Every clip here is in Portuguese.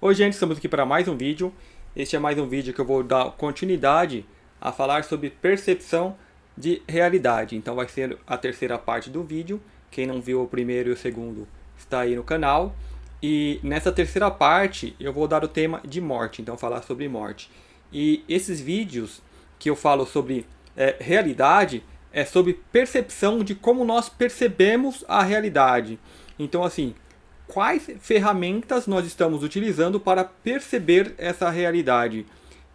Oi gente, estamos aqui para mais um vídeo. Este é mais um vídeo que eu vou dar continuidade a falar sobre percepção de realidade. Então vai ser a terceira parte do vídeo. Quem não viu o primeiro e o segundo está aí no canal. E nessa terceira parte eu vou dar o tema de morte, então falar sobre morte. E esses vídeos que eu falo sobre realidade é sobre percepção de como nós percebemos a realidade. Então assim, quais ferramentas nós estamos utilizando para perceber essa realidade.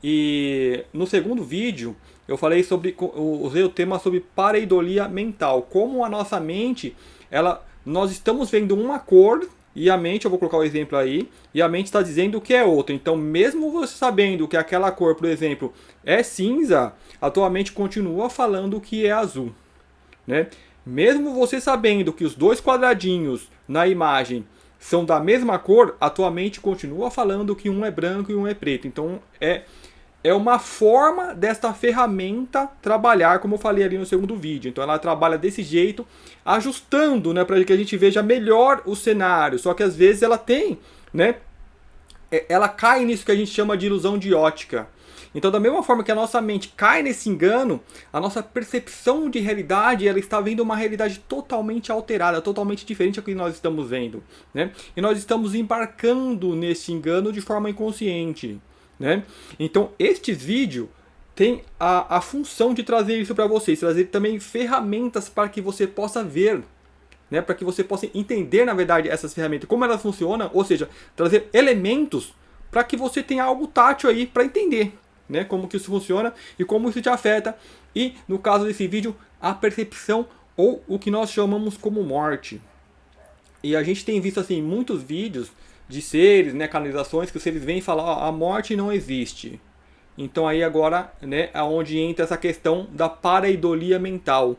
E no segundo vídeo eu falei sobre, usei o tema sobre pareidolia mental, como a nossa mente, nós estamos vendo uma cor e a mente, eu vou colocar o exemplo aí, e a mente está dizendo que é outra. Então, mesmo você sabendo que aquela cor, por exemplo, é cinza, a tua mente continua falando que é azul, né? Mesmo você sabendo que os dois quadradinhos na imagem são da mesma cor, a tua mente continua falando que um é branco e um é preto. Então é uma forma desta ferramenta trabalhar, como eu falei ali no segundo vídeo. Então ela trabalha desse jeito, ajustando, né, para que a gente veja melhor o cenário. Só que às vezes ela tem, né, ela cai nisso que a gente chama de ilusão de ótica. Então, da mesma forma que a nossa mente cai nesse engano, a nossa percepção de realidade, ela está vendo uma realidade totalmente alterada, totalmente diferente do que nós estamos vendo, né? E nós estamos embarcando nesse engano de forma inconsciente, né? Então, este vídeo tem a função de trazer isso para vocês, trazer também ferramentas para que você possa ver, né, para que você possa entender, na verdade, essas ferramentas, como elas funcionam, ou seja, trazer elementos para que você tenha algo tátil aí para entender, né, como que isso funciona e como isso te afeta. E, no caso desse vídeo, a percepção ou o que nós chamamos como morte. E a gente tem visto assim muitos vídeos de seres, né, canalizações, que os seres vêm e falam, a morte não existe. Então aí agora, né, é onde entra essa questão da pareidolia mental.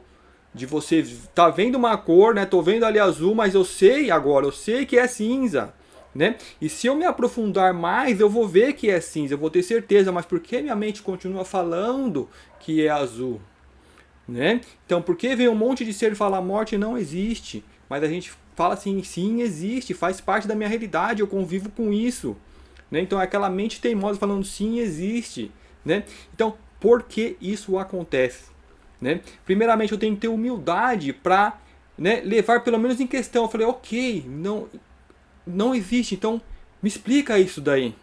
De você tá vendo uma cor, né? Tô vendo ali azul, mas eu sei agora, eu sei que é cinza, né? E se eu me aprofundar mais, eu vou ver que é cinza, eu vou ter certeza, mas por que minha mente continua falando que é azul, né? Então, por que vem um monte de ser falar morte não existe, mas a gente fala assim, sim, existe, faz parte da minha realidade, eu convivo com isso, né? Então, é aquela mente teimosa falando sim, existe, né? Então, por que isso acontece? Né? Primeiramente eu tenho que ter humildade para, né, levar pelo menos em questão. Eu falei, ok, não existe, então me explica isso daí,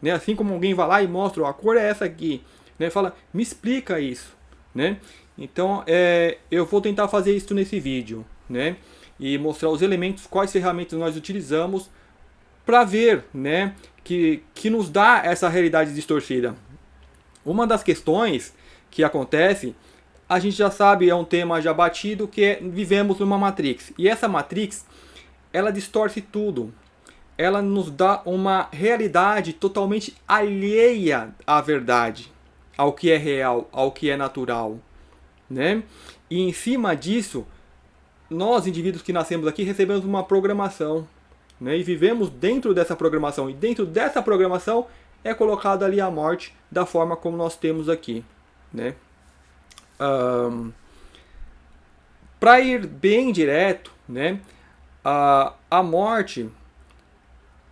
né? Assim como alguém vai lá e mostra, a cor é essa aqui, né? Fala, me explica isso, né? Então eu vou tentar fazer isso nesse vídeo, né? E mostrar os elementos, quais ferramentas nós utilizamos para ver, né, que nos dá essa realidade distorcida. Uma das questões que acontece, a gente já sabe, é um tema já batido, que é vivemos numa Matrix. E essa Matrix, ela distorce tudo. Ela nos dá uma realidade totalmente alheia à verdade, ao que é real, ao que é natural, né? E em cima disso, nós, indivíduos que nascemos aqui, recebemos uma programação, né? E vivemos dentro dessa programação. E dentro dessa programação é colocada ali a morte da forma como nós temos aqui, né? Para ir bem direto, né, a morte,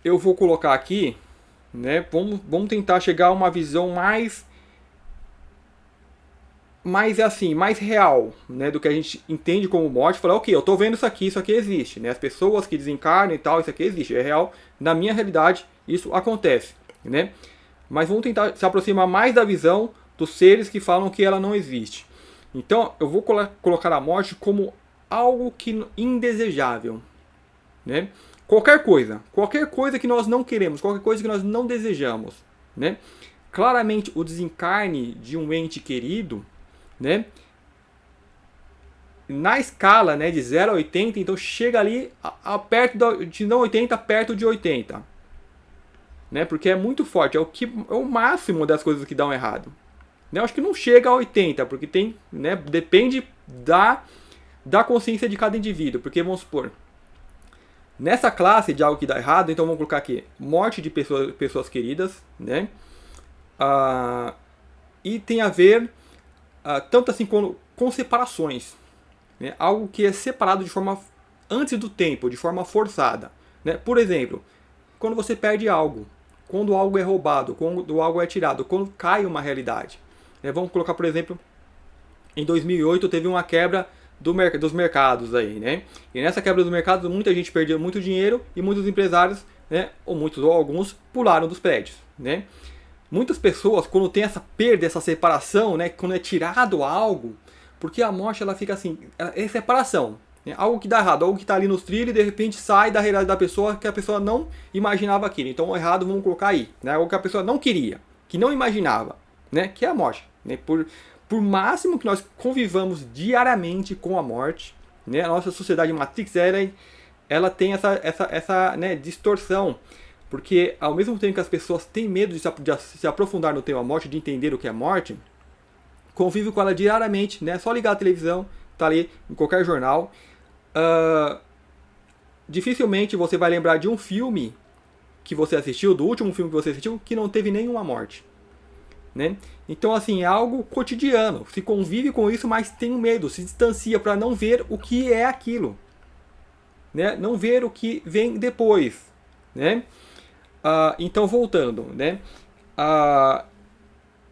eu vou colocar aqui, né, vamos tentar chegar a uma visão mais assim, mais real, né, do que a gente entende como morte. Falar, ok, eu estou vendo isso aqui existe, né, as pessoas que desencarnam e tal, isso aqui existe, é real, na minha realidade isso acontece, né, mas vamos tentar se aproximar mais da visão dos seres que falam que ela não existe. Então, eu vou colocar a morte como algo que indesejável, né? Qualquer coisa que nós não queremos, qualquer coisa que nós não desejamos, né? Claramente, o desencarne de um ente querido, né, na escala, né, de 0 a 80, então chega ali perto de não 80, perto de 80, né? Porque é muito forte, é o máximo das coisas que dão errado. Eu acho que não chega a 80, porque tem, né, depende da consciência de cada indivíduo. Porque, vamos supor, nessa classe de algo que dá errado, então vamos colocar aqui, morte de pessoas queridas, né? E tem a ver, tanto assim com separações, né? Algo que é separado de forma antes do tempo, de forma forçada, né? Por exemplo, quando você perde algo, quando algo é roubado, quando algo é tirado, quando cai uma realidade. Vamos colocar, por exemplo, em 2008 teve uma quebra dos mercados aí, né? E nessa quebra dos mercados muita gente perdeu muito dinheiro e muitos empresários, né, ou alguns pularam dos prédios, né? Muitas pessoas, quando tem essa perda, essa separação, né, quando é tirado algo, porque a morte ela fica assim, é separação, né? Algo que dá errado, algo que está ali nos trilhos e de repente sai da realidade da pessoa que a pessoa não imaginava aquilo. Então o errado vamos colocar aí, né? Algo que a pessoa não queria, que não imaginava, né? Que é a morte, né? Por máximo que nós convivamos diariamente com a morte, né? A nossa sociedade Matrix ela tem essa né, distorção. Porque ao mesmo tempo que as pessoas têm medo de se aprofundar no tema morte, de entender o que é morte, convive com ela diariamente, né? Só ligar a televisão, tá ali em qualquer jornal. Dificilmente você vai lembrar de um filme que você assistiu, do último filme que você assistiu, que não teve nenhuma morte. Né? Então, assim, é algo cotidiano. Se convive com isso, mas tem medo, se distancia para não ver o que é aquilo. Né? Não ver o que vem depois. Né? Então, voltando. Né?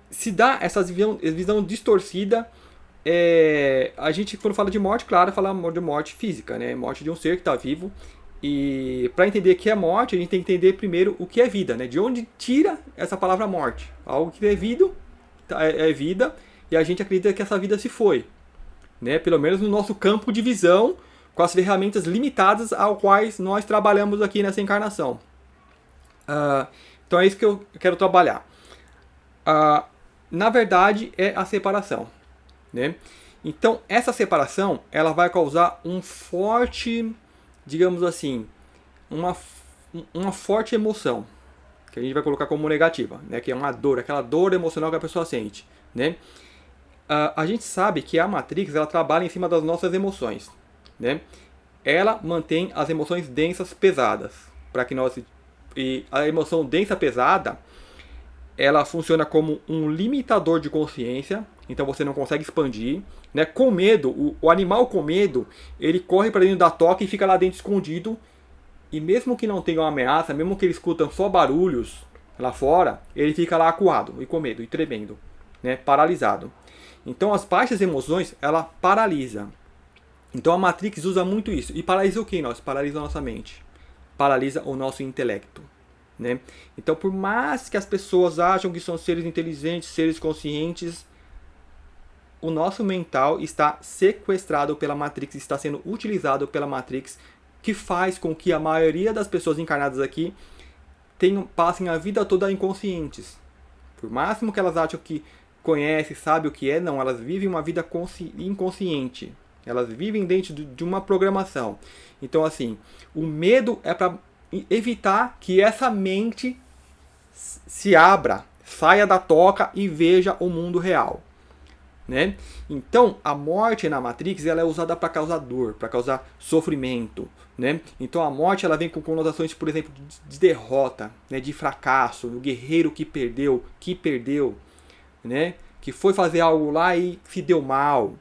Se dá essa visão distorcida, a gente, quando fala de morte, claro, fala de morte física, né? Morte de um ser que está vivo. E para entender o que é morte, a gente tem que entender primeiro o que é vida, né? De onde tira essa palavra morte? Algo que é vida, e a gente acredita que essa vida se foi, né? Pelo menos no nosso campo de visão, com as ferramentas limitadas ao quais nós trabalhamos aqui nessa encarnação. Então é isso que eu quero trabalhar. Na verdade, é a separação, né? Então essa separação ela vai causar um forte, digamos assim, uma forte emoção, que a gente vai colocar como negativa, né? Que é uma dor, aquela dor emocional que a pessoa sente, né? A gente sabe que a Matrix ela trabalha em cima das nossas emoções, né? Ela mantém as emoções densas pesadas, para que nós, e a emoção densa pesada, ela funciona como um limitador de consciência, então você não consegue expandir, né? Com medo, o animal com medo, ele corre para dentro da toca e fica lá dentro escondido. E mesmo que não tenha uma ameaça, mesmo que ele escuta só barulhos lá fora, ele fica lá acuado e com medo e tremendo, né? Paralisado. Então as baixas emoções, ela paralisa. Então a Matrix usa muito isso. E paralisa o que nós? Paralisa a nossa mente. Paralisa o nosso intelecto. Né? Então por mais que as pessoas acham que são seres inteligentes, seres conscientes, o nosso mental está sequestrado pela Matrix, está sendo utilizado pela Matrix, que faz com que a maioria das pessoas encarnadas aqui passem a vida toda inconscientes. Por máximo que elas acham que conhecem, sabem o que é, não, elas vivem uma vida inconsciente. Elas vivem dentro de uma programação. Então, assim, o medo é para evitar que essa mente se abra, saia da toca e veja o mundo real. Né? Então, a morte na Matrix ela é usada para causar dor, para causar sofrimento. Né? Então, a morte ela vem com conotações, por exemplo, de derrota, né? De fracasso, o guerreiro que perdeu, né? Que foi fazer algo lá e se deu mal.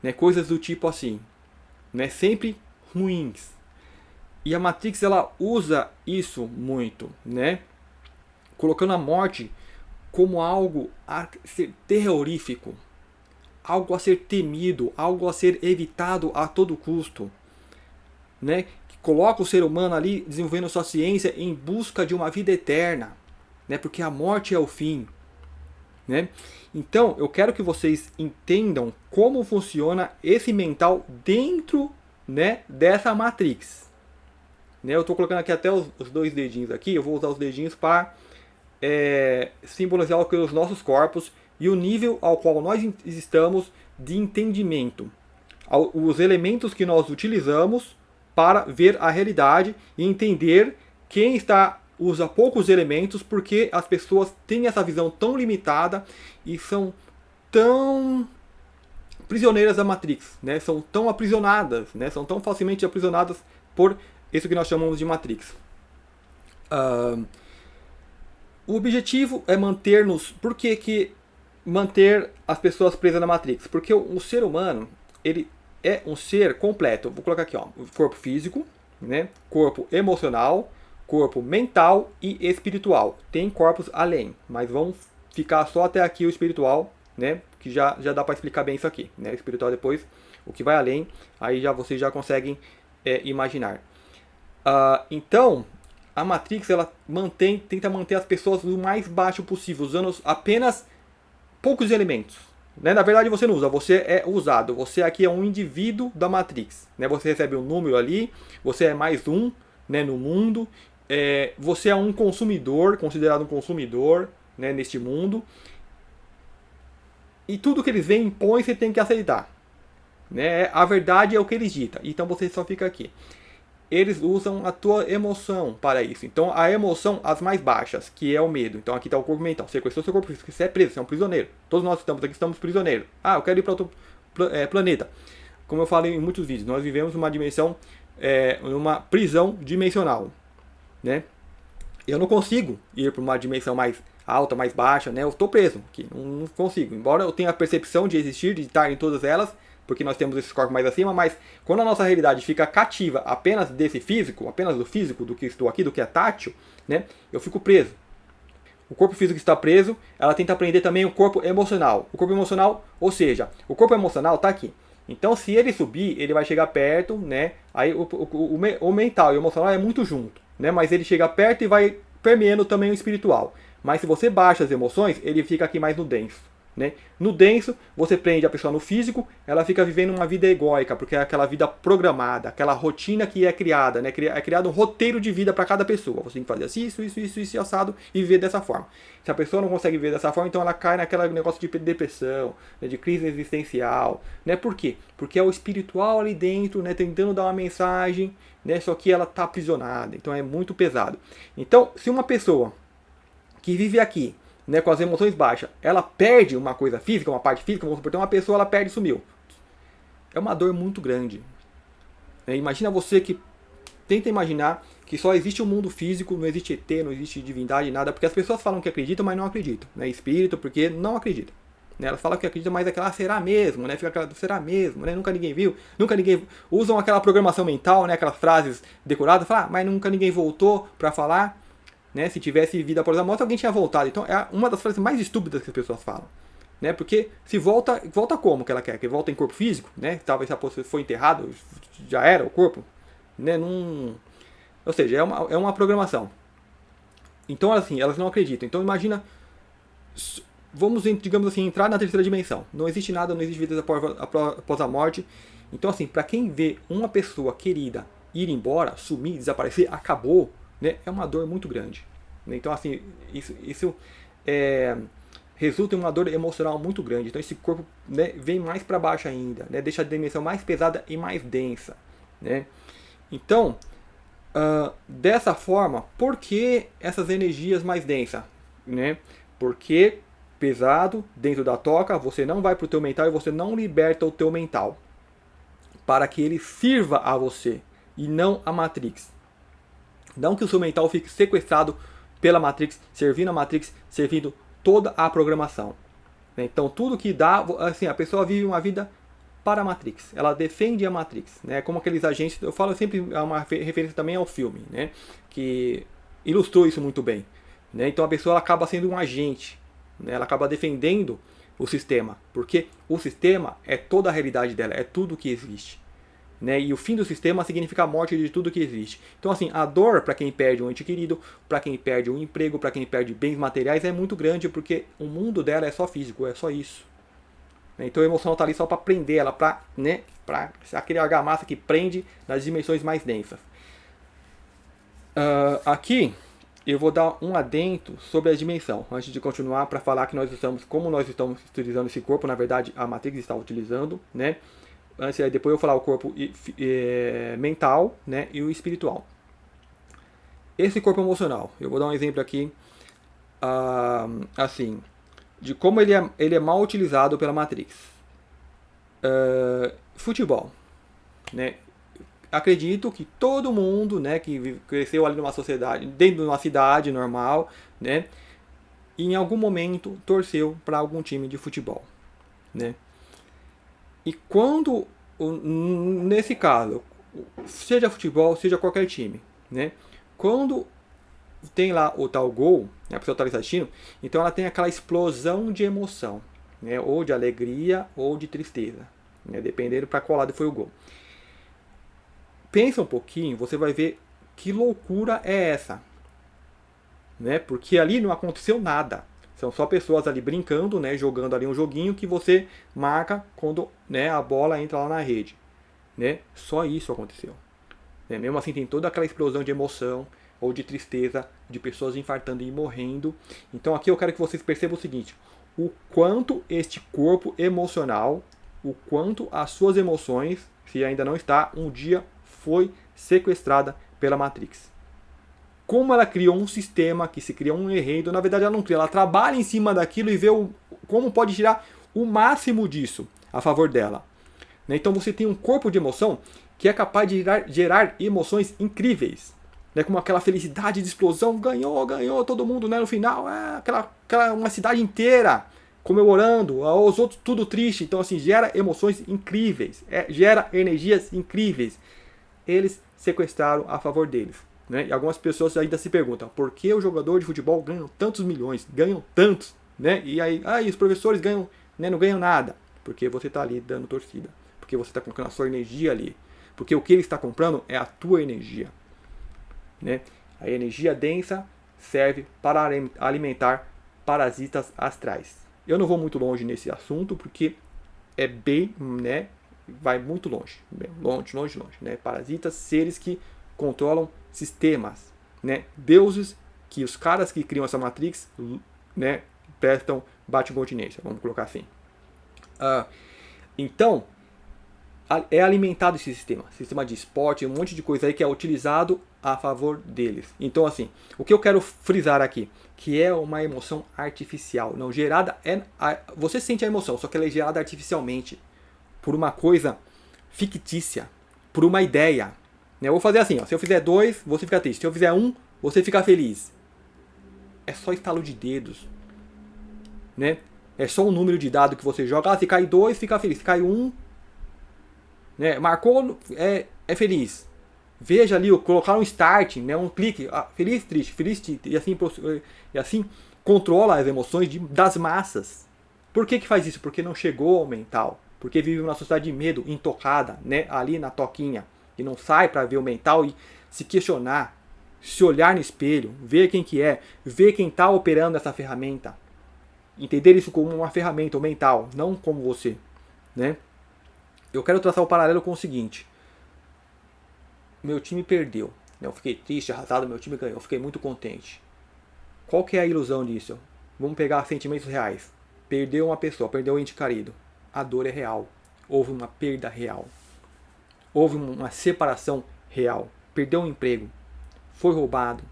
Né? Coisas do tipo assim. Né? Sempre ruins. E a Matrix ela usa isso muito, né? Colocando a morte como algo a ser terrorífico. Algo a ser temido, algo a ser evitado a todo custo, né? Que coloca o ser humano ali desenvolvendo sua ciência em busca de uma vida eterna, né? Porque a morte é o fim, né? Então, eu quero que vocês entendam como funciona esse mental dentro, né, dessa Matrix. Né? Eu estou colocando aqui até os dois dedinhos aqui, eu vou usar os dedinhos para simbolizar os nossos corpos e o nível ao qual nós estamos de entendimento. Os elementos que nós utilizamos para ver a realidade e entender quem usa poucos elementos, porque as pessoas têm essa visão tão limitada e são tão prisioneiras da Matrix, né? São tão aprisionadas, né? São tão facilmente aprisionadas por isso que nós chamamos de Matrix. O objetivo é manter-nos... Por que manter as pessoas presas na Matrix? Porque o ser humano, ele é um ser completo. Vou colocar aqui, ó, corpo físico, né? Corpo emocional, corpo mental e espiritual. Tem corpos além, mas vamos ficar só até aqui o espiritual, né? Que já dá para explicar bem isso aqui, né? O espiritual depois, o que vai além, aí vocês já conseguem imaginar. Então, a Matrix ela tenta manter as pessoas o mais baixo possível, usando apenas poucos elementos. Né? Na verdade você não usa, você é usado. Você aqui é um indivíduo da Matrix. Né? Você recebe um número ali, você é mais um, né, no mundo. Você é um consumidor, considerado um consumidor, né, neste mundo. E tudo que eles veem impõe, você tem que aceitar. Né? A verdade é o que eles ditam. Então você só fica aqui. Eles usam a tua emoção para isso. Então a emoção, as mais baixas, que é o medo. Então aqui está o corpo mental. Você sequestrou seu corpo físico, você é preso, você é um prisioneiro. Todos nós estamos aqui, estamos prisioneiros. Eu quero ir para outro planeta. Como eu falei em muitos vídeos, nós vivemos numa dimensão, numa prisão dimensional. Né? Eu não consigo ir para uma dimensão mais alta, mais baixa, né? Eu estou preso aqui, não consigo. Embora eu tenha a percepção de existir, de estar em todas elas, porque nós temos esses corpos mais acima, mas quando a nossa realidade fica cativa apenas desse físico, apenas do físico, do que estou aqui, do que é tátil, né? Eu fico preso. O corpo físico está preso, ela tenta prender também o corpo emocional. O corpo emocional, ou seja, o corpo emocional está aqui. Então, se ele subir, ele vai chegar perto, né? Aí o mental e o emocional é muito junto, né? Mas ele chega perto e vai permeando também o espiritual. Mas se você baixa as emoções, ele fica aqui mais no denso. Né? No denso, você prende a pessoa no físico, ela fica vivendo uma vida egóica, porque é aquela vida programada, aquela rotina que é criada, né? É criado um roteiro de vida para cada pessoa. Você tem que fazer assim, isso, assado e viver dessa forma. Se a pessoa não consegue viver dessa forma, então ela cai naquele negócio de depressão, né? De crise existencial. Né? Por quê? Porque é o espiritual ali dentro, né? Tentando dar uma mensagem, né? Só que ela está aprisionada, então é muito pesado. Então, se uma pessoa que vive aqui, né, com as emoções baixas, ela perde uma coisa física, uma parte física, vamos supor, uma pessoa ela perde e sumiu. É uma dor muito grande. Imagina você que tenta imaginar que só existe um mundo físico, não existe ET, não existe divindade, nada, porque as pessoas falam que acreditam, mas não acreditam. Né? Espírito, porque não acreditam. Né? Elas falam que acreditam, mas aquela será mesmo, né? Fica aquela será mesmo, né? Nunca ninguém viu, nunca ninguém usam aquela programação mental, né? Aquelas frases decoradas, falam, mas nunca ninguém voltou para falar. Né? Se tivesse vida após a morte, alguém tinha voltado. Então é uma das frases mais estúpidas que as pessoas falam. Né? Porque se volta como que ela quer? Que volta em corpo físico? Né? Talvez se a pessoa foi enterrado, já era o corpo. Né? Ou seja, é uma programação. Então, assim, elas não acreditam. Então imagina, vamos, digamos assim, entrar na terceira dimensão. Não existe nada, não existe vida após a morte. Então, assim, para quem vê uma pessoa querida ir embora, sumir, desaparecer, acabou, né, é uma dor muito grande. Então, assim, isso resulta em uma dor emocional muito grande. Então, esse corpo, né, vem mais para baixo ainda, né, deixa a dimensão mais pesada e mais densa. Né? Então, dessa forma, por que essas energias mais densas? Né? Porque pesado, dentro da toca, você não vai para o teu mental e você não liberta o teu mental. Para que ele sirva a você e não a Matrix. Não que o seu mental fique sequestrado pela Matrix, servindo a Matrix, servindo toda a programação. Então tudo que dá, assim, a pessoa vive uma vida para a Matrix. Ela defende a Matrix, né? Como aqueles agentes, eu falo sempre, é uma referência também ao filme, né? Que ilustrou isso muito bem. Né? Então a pessoa ela acaba sendo um agente, né? Ela acaba defendendo o sistema, porque o sistema é toda a realidade dela, é tudo que existe. Né? E o fim do sistema significa a morte de tudo que existe. Então, assim, a dor para quem perde um ente querido, para quem perde um emprego, para quem perde bens materiais é muito grande, porque o mundo dela é só físico, é só isso. Então, a emoção está ali só para prender ela, para, né, aquele argamassa que prende nas dimensões mais densas. Aqui eu vou dar um adendo sobre a dimensão, antes de continuar, para falar que como nós estamos utilizando esse corpo, na verdade a Matrix está utilizando, né? Depois eu vou falar o corpo mental, né, e o espiritual. Esse corpo emocional, eu vou dar um exemplo aqui, assim, de como ele é mal utilizado pela Matrix. Futebol, né? Acredito que todo mundo, né, que cresceu ali numa sociedade, dentro de uma cidade normal, né, em algum momento torceu para algum time de futebol, né? E quando, nesse caso, seja futebol, seja qualquer time, né? Quando tem lá o tal gol, né, a pessoa está assistindo, então ela tem aquela explosão de emoção, né, ou de alegria ou de tristeza, né, dependendo para qual lado foi o gol. Pensa um pouquinho, você vai ver que loucura é essa, né, porque ali não aconteceu nada. São só pessoas ali brincando, né, jogando ali um joguinho que você marca quando, né, a bola entra lá na rede, né? Só isso aconteceu. Né? Mesmo assim tem toda aquela explosão de emoção ou de tristeza, de pessoas infartando e morrendo. Então aqui eu quero que vocês percebam o seguinte: o quanto este corpo emocional, o quanto as suas emoções, se ainda não está, um dia foi sequestrada pela Matrix. Como ela criou um sistema que se cria um enredo, na verdade ela não cria, ela trabalha em cima daquilo e vê como pode tirar o máximo disso a favor dela. Então você tem um corpo de emoção que é capaz de gerar emoções incríveis, né? Como aquela felicidade de explosão, ganhou todo mundo, né? No final, uma cidade inteira comemorando, os outros tudo triste. Então assim, gera emoções incríveis, gera energias incríveis. Eles sequestraram a favor deles. Né? E algumas pessoas ainda se perguntam por que o jogador de futebol ganha tantos milhões, ganham tantos, né? E aí os professores ganham, né, não ganham nada, porque você está ali dando torcida, porque você está colocando a sua energia ali, porque o que ele está comprando é a tua energia, né? A energia densa serve para alimentar parasitas astrais. Eu não vou muito longe nesse assunto, porque é bem, né, vai muito longe, longe, né? Parasitas, seres que controlam sistemas, né? Deuses que os caras que criam essa Matrix, né, prestam bate-continência, vamos colocar assim. Então, é alimentado esse sistema de esporte, um monte de coisa aí que é utilizado a favor deles. Então, assim, o que eu quero frisar aqui, que é uma emoção artificial, não gerada, você sente a emoção, só que ela é gerada artificialmente, por uma coisa fictícia, por uma ideia. Eu vou fazer assim, ó, se eu fizer 2, você fica triste. Se eu fizer 1, você fica feliz. É só estalo de dedos. Né? É só um número de dado que você joga. Se cai 2, fica feliz. Se cai 1, né? Marcou, é feliz. Veja ali, colocar um start, né? Um clique. Feliz, triste, e assim controla as emoções das massas. Por que faz isso? Porque não chegou ao mental. Porque vive uma sociedade de medo, intocada, né? Ali na toquinha. E não sai para ver o mental e se questionar, se olhar no espelho, ver quem que é, ver quem está operando essa ferramenta. Entender isso como uma ferramenta mental, não como você. Né? Eu quero traçar o paralelo com o seguinte. Meu time perdeu. Eu fiquei triste, arrasado, meu time ganhou. Eu fiquei muito contente. Qual que é a ilusão disso? Vamos pegar sentimentos reais. Perdeu uma pessoa, perdeu um ente querido. A dor é real. Houve uma perda real. Houve uma separação real. Perdeu um emprego. Foi roubado.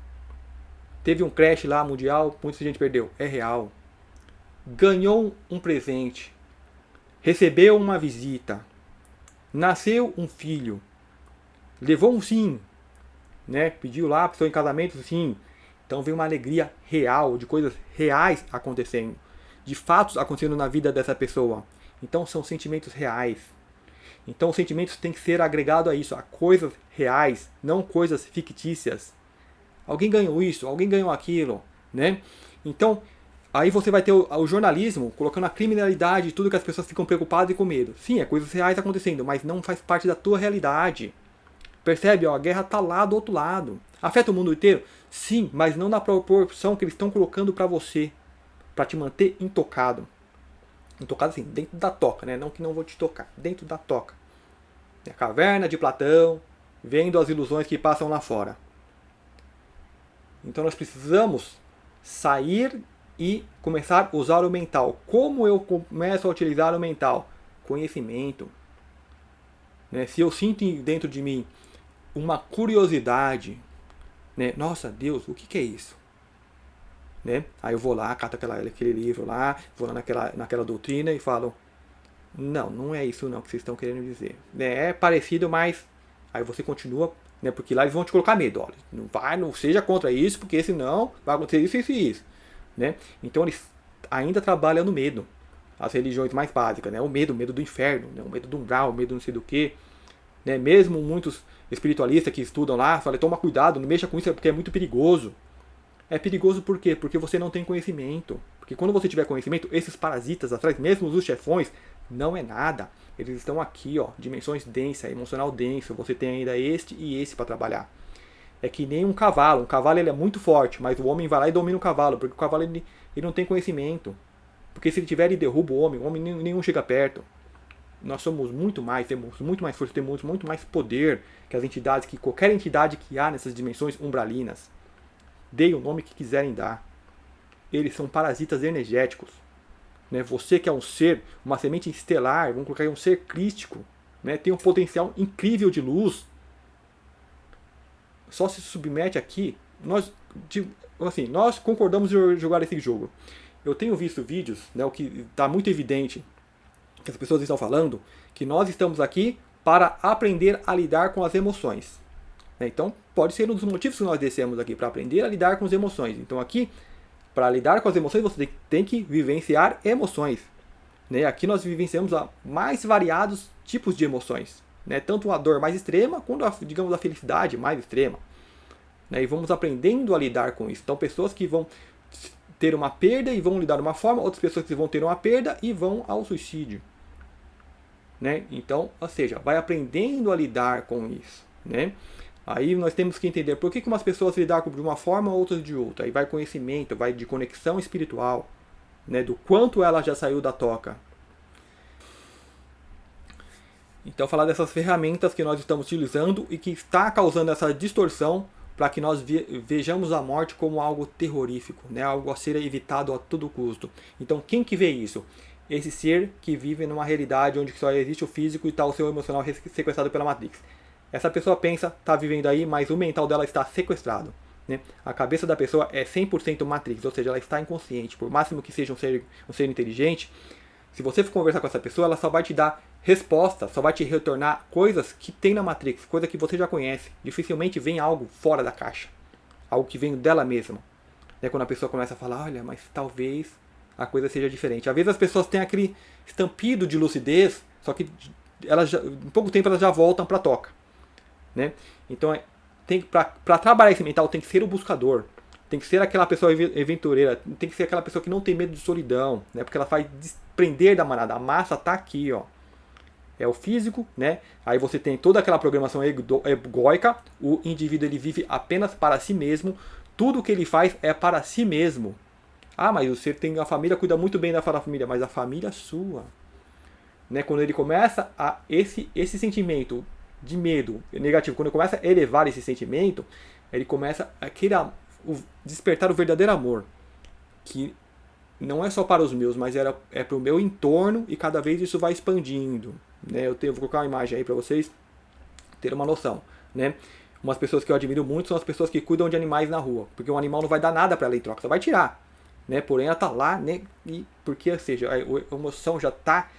Teve um crash lá mundial, muita gente perdeu. É real. Ganhou um presente. Recebeu uma visita. Nasceu um filho. Levou um sim. Né? Pediu lá a pessoa em casamento, sim. Então veio uma alegria real, de coisas reais acontecendo. De fatos acontecendo na vida dessa pessoa. Então são sentimentos reais. Então os sentimentos têm que ser agregados a isso, a coisas reais, não coisas fictícias. Alguém ganhou isso, alguém ganhou aquilo, né? Então, aí você vai ter o jornalismo colocando a criminalidade e tudo que as pessoas ficam preocupadas e com medo. Sim, é coisas reais acontecendo, mas não faz parte da tua realidade. Percebe? A guerra está lá do outro lado. Afeta o mundo inteiro? Sim, mas não na proporção que eles estão colocando para você, para te manter intocado. Intocado assim, dentro da toca, né? Não que não vou te tocar, dentro da toca. A caverna de Platão, vendo as ilusões que passam lá fora. Então nós precisamos sair e começar a usar o mental. Como eu começo a utilizar o mental? Conhecimento. Né? Se eu sinto dentro de mim uma curiosidade, né? Nossa, Deus, o que é isso? Né? Aí eu vou lá, cato aquele livro lá, vou lá naquela doutrina e falo, não é isso não que vocês estão querendo dizer. É parecido, mas aí você continua, né? Porque lá eles vão te colocar medo. Olha, não seja contra isso, porque senão vai acontecer isso e isso. Né? Então eles ainda trabalham no medo. As religiões mais básicas, né? O medo do inferno, né? O medo do umbral, o medo não sei do que. Né? Mesmo muitos espiritualistas que estudam lá falam, toma cuidado, não mexa com isso porque é muito perigoso. É perigoso por quê? Porque você não tem conhecimento. Porque quando você tiver conhecimento, esses parasitas atrás, mesmo os chefões, não é nada. Eles estão aqui, ó, dimensões densas, emocional denso. Você tem ainda este e esse para trabalhar. É que nem um cavalo. Um cavalo ele é muito forte, mas o homem vai lá e domina o cavalo, porque o cavalo ele não tem conhecimento. Porque se ele tiver, ele derruba o homem nenhum chega perto. Nós somos muito mais, temos muito mais força, temos muito mais poder que as entidades, que qualquer entidade que há nessas dimensões umbralinas. Deem o nome que quiserem dar. Eles são parasitas energéticos. Né? Você que é um ser, uma semente estelar, vamos colocar aí um ser crístico, né? Tem um potencial incrível de luz. Só se submete aqui. Nós concordamos em jogar esse jogo. Eu tenho visto vídeos, né, o que está muito evidente que as pessoas estão falando, que nós estamos aqui para aprender a lidar com as emoções. Então, pode ser um dos motivos que nós descemos aqui, para aprender a lidar com as emoções. Então, aqui, para lidar com as emoções, você tem que vivenciar emoções. Né? Aqui nós vivenciamos mais variados tipos de emoções. Né? Tanto a dor mais extrema, quanto, digamos, a felicidade mais extrema. Né? E vamos aprendendo a lidar com isso. Então, pessoas que vão ter uma perda e vão lidar de uma forma, outras pessoas que vão ter uma perda e vão ao suicídio. Né? Então, ou seja, vai aprendendo a lidar com isso. Né? Aí nós temos que entender por que umas pessoas lidam de uma forma, outras de outra. Aí vai conhecimento, vai de conexão espiritual, né? Do quanto ela já saiu da toca. Então, falar dessas ferramentas que nós estamos utilizando e que está causando essa distorção para que nós vejamos a morte como algo terrorífico, né? Algo a ser evitado a todo custo. Então, quem que vê isso? Esse ser que vive numa realidade onde só existe o físico e está o seu emocional sequestrado pela Matrix. Essa pessoa pensa, está vivendo aí, mas o mental dela está sequestrado. Né? A cabeça da pessoa é 100% Matrix, ou seja, ela está inconsciente. Por máximo que seja um ser inteligente, se você for conversar com essa pessoa, ela só vai te dar respostas, só vai te retornar coisas que tem na Matrix, coisa que você já conhece. Dificilmente vem algo fora da caixa, algo que vem dela mesma. É quando a pessoa começa a falar, olha, mas talvez a coisa seja diferente. Às vezes as pessoas têm aquele estampido de lucidez, só que em pouco tempo elas já voltam para a toca. Né? Então, para trabalhar esse mental, tem que ser o buscador. Tem que ser aquela pessoa aventureira. Tem que ser aquela pessoa que não tem medo de solidão. Né? Porque ela faz desprender da manada. A massa está aqui. Ó. É o físico. Né? Aí você tem toda aquela programação egóica. O indivíduo ele vive apenas para si mesmo. Tudo que ele faz é para si mesmo. Ah, mas você tem a família, cuida muito bem da família. Mas a família é sua. Né? Quando ele começa a esse sentimento de medo negativo, quando começa a elevar esse sentimento, ele começa a querer despertar o verdadeiro amor, que não é só para os meus, mas é para o meu entorno, e cada vez isso vai expandindo. Né? Vou colocar uma imagem aí para vocês terem uma noção. Né? Umas pessoas que eu admiro muito são as pessoas que cuidam de animais na rua, porque um animal não vai dar nada para ela em troca, só vai tirar. Né? Porém ela está lá, né? E porque, ou seja, a emoção já está,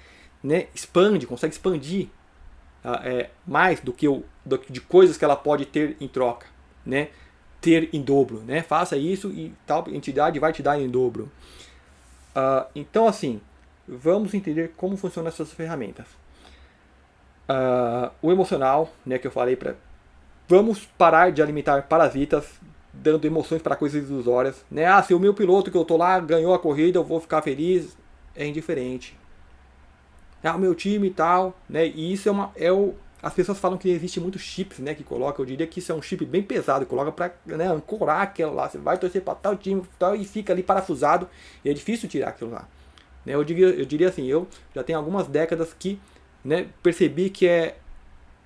né? Consegue expandir mais do que de coisas que ela pode ter em troca, né? Ter em dobro, né? Faça isso e tal entidade vai te dar em dobro. Então, assim, vamos entender como funcionam essas ferramentas. O emocional, né? Que eu falei vamos parar de alimentar parasitas dando emoções para coisas ilusórias, né? Ah, se o meu piloto que eu tô lá ganhou a corrida, eu vou ficar feliz. É indiferente. O meu time e tal, né? E isso as pessoas falam que existe muitos chips, né? Que coloca, eu diria que isso é um chip bem pesado, coloca para, né, ancorar aquilo lá. Você vai torcer para tal time tal, e fica ali parafusado. E é difícil tirar aquilo lá. Né? Eu diria assim, eu já tenho algumas décadas que, né, percebi que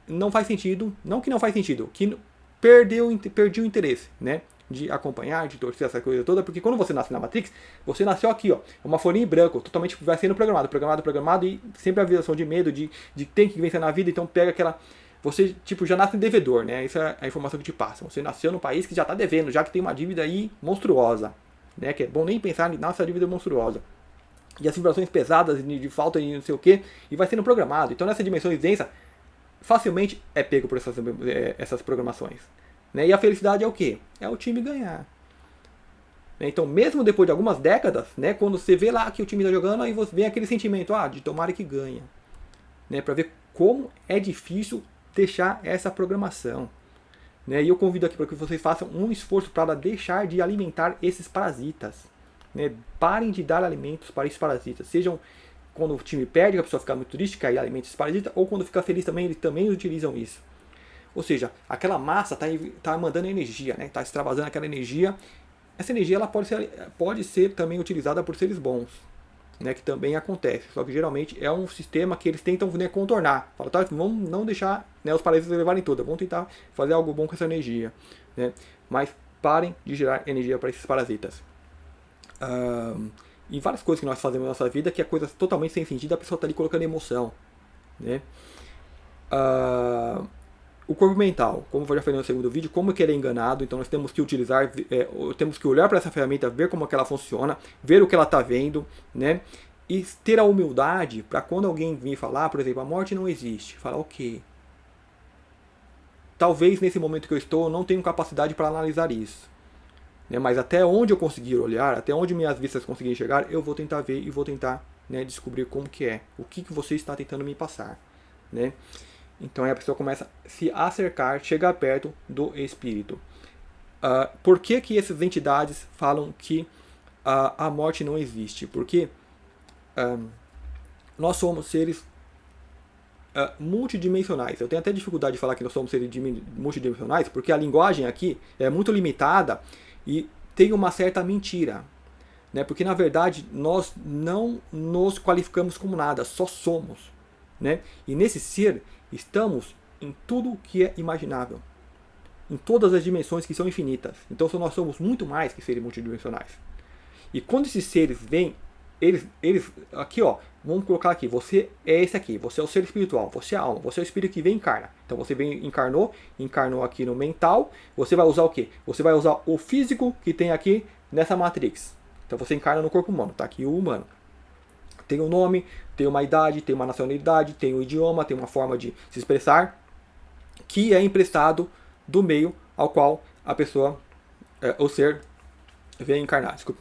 não faz sentido, não que não faz sentido, que perdi o interesse, né? De acompanhar, de torcer essa coisa toda, porque quando você nasce na Matrix, você nasceu aqui, ó, uma folhinha em branco, totalmente vai sendo programado, e sempre a visão de medo, de ter que vencer na vida, então pega aquela... Você, tipo, já nasce devedor, né? Essa é a informação que te passa. Você nasceu num país que já está devendo, já que tem uma dívida aí monstruosa, né? Que é bom nem pensar nessa dívida monstruosa. E as vibrações pesadas, de falta de não sei o que, e vai sendo programado. Então, nessa dimensão densa, facilmente é pego por essas programações. Né? E a felicidade é o quê? É o time ganhar. Então, mesmo depois de algumas décadas, né, quando você vê lá que o time está jogando, aí você vem aquele sentimento de tomara que ganha. Né, para ver como é difícil deixar essa programação. né? E eu convido aqui para que vocês façam um esforço para deixar de alimentar esses parasitas, né? Parem de dar alimentos para esses parasitas, sejam quando o time perde, a pessoa fica muito triste, que aí alimenta esses parasitas, ou quando fica feliz também, eles também utilizam isso. Ou seja, aquela massa está mandando energia, né? Está extravasando aquela energia. Essa energia ela pode ser também utilizada por seres bons, né? Que também acontece. Só que geralmente é um sistema que eles tentam, né, contornar. Fala, tá, vamos não deixar, né, os parasitas levarem toda, vamos tentar fazer algo bom com essa energia, né? Mas parem de gerar energia para esses parasitas. E várias coisas que nós fazemos na nossa vida que é coisa totalmente sem sentido, a pessoa está ali colocando emoção, né? O corpo mental, como eu já falei no segundo vídeo, como que ele é enganado, então nós temos que utilizar, temos que olhar para essa ferramenta, ver como que ela funciona, ver o que ela está vendo, né? E ter a humildade para quando alguém vir falar, por exemplo, a morte não existe, falar, ok, talvez nesse momento que eu estou eu não tenho capacidade para analisar isso, né? Mas até onde eu conseguir olhar, até onde minhas vistas conseguirem chegar, eu vou tentar ver e vou tentar, né, descobrir como que é, o que você está tentando me passar, né? Então aí a pessoa começa a se acercar, chegar perto do espírito. Por que que essas entidades falam que a morte não existe? Porque nós somos seres multidimensionais. Eu tenho até dificuldade de falar que nós somos seres multidimensionais, porque a linguagem aqui é muito limitada e tem uma certa mentira, né? Porque na verdade nós não nos qualificamos como nada, só somos, né? E nesse ser estamos em tudo que é imaginável, em todas as dimensões que são infinitas. Então nós somos muito mais que seres multidimensionais. E quando esses seres vêm, eles aqui ó, vamos colocar aqui, você é esse aqui, você é o ser espiritual, você é a alma, você é o espírito que vem e encarna. Então você encarnou aqui no mental, você vai usar o quê? Você vai usar o físico que tem aqui nessa matrix. Então você encarna no corpo humano, tá aqui o humano. Tem um nome, tem uma idade, tem uma nacionalidade, tem um idioma, tem uma forma de se expressar, que é emprestado do meio ao qual a pessoa, o ser, vem encarnar. Desculpa.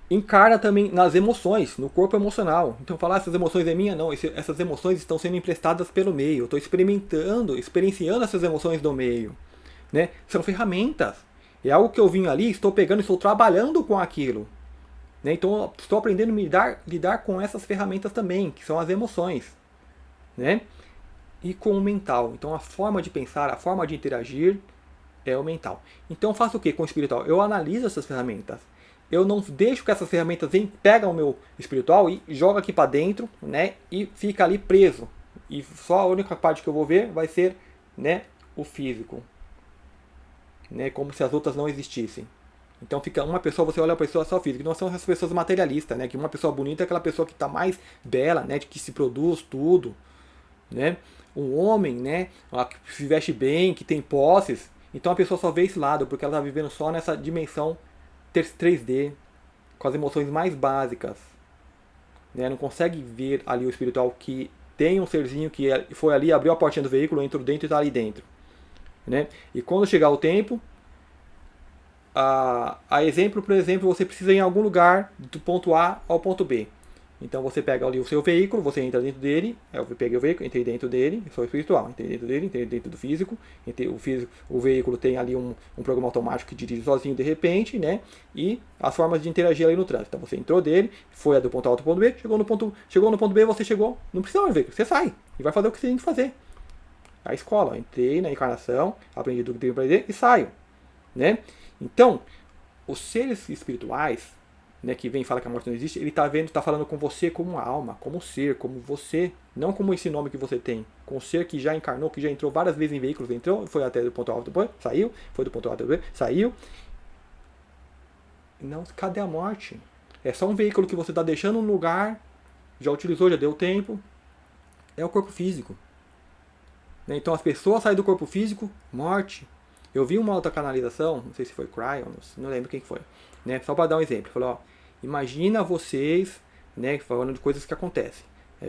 Encarna também nas emoções, no corpo emocional. Então falar essas emoções é minha, não, essas emoções estão sendo emprestadas pelo meio. Eu estou experienciando essas emoções do meio, né? São ferramentas. É algo que eu vim ali, estou pegando, estou trabalhando com aquilo. Né? Então estou aprendendo a lidar com essas ferramentas também, que são as emoções, né? E com o mental. Então a forma de pensar, a forma de interagir é o mental. Então eu faço o que com o espiritual? Eu analiso essas ferramentas. Eu não deixo que essas ferramentas pegam o meu espiritual e joga aqui para dentro, né? E fica ali preso. E só a única parte que eu vou ver vai ser, né, o físico, né? Como se as outras não existissem. Então fica uma pessoa, você olha a pessoa só física, não são as pessoas materialistas, né? Que uma pessoa bonita é aquela pessoa que está mais bela, né? Que se produz tudo, né? Um homem, né? Que se veste bem, que tem posses. Então a pessoa só vê esse lado, porque ela está vivendo só nessa dimensão 3D, com as emoções mais básicas, né? Não consegue ver ali o espiritual que tem um serzinho que foi ali, abriu a portinha do veículo, entrou dentro e está ali dentro, né? E quando chegar o tempo, a exemplo, por exemplo, você precisa ir em algum lugar do ponto A ao ponto B. Então você pega ali o seu veículo, você entra dentro dele, eu peguei o veículo, entrei dentro dele, sou espiritual, entrei dentro dele, entrei dentro do físico, o veículo tem ali um programa automático que dirige sozinho de repente, né? E as formas de interagir ali no trânsito. Então você entrou dele, foi do ponto A ao ponto B, chegou no ponto B, você chegou, não precisa mais ver, você sai e vai fazer o que você tem que fazer. A escola, entrei na encarnação, aprendi tudo que tenho para aprender e saio, né? Então, os seres espirituais, né, que vem e fala que a morte não existe, ele está falando com você como uma alma, como ser, como você, não como esse nome que você tem, com o ser que já encarnou, que já entrou várias vezes em veículos, entrou, foi até do ponto A depois, saiu, foi do ponto A até B, saiu. Não, cadê a morte? É só um veículo que você está deixando no lugar, já utilizou, já deu tempo, é o corpo físico. Né? Então as pessoas saem do corpo físico, morte. Eu vi uma outra canalização, não sei se foi Cryon, não lembro quem foi, né? Só para dar um exemplo, falou, ó, imagina vocês, né, falando de coisas que acontecem.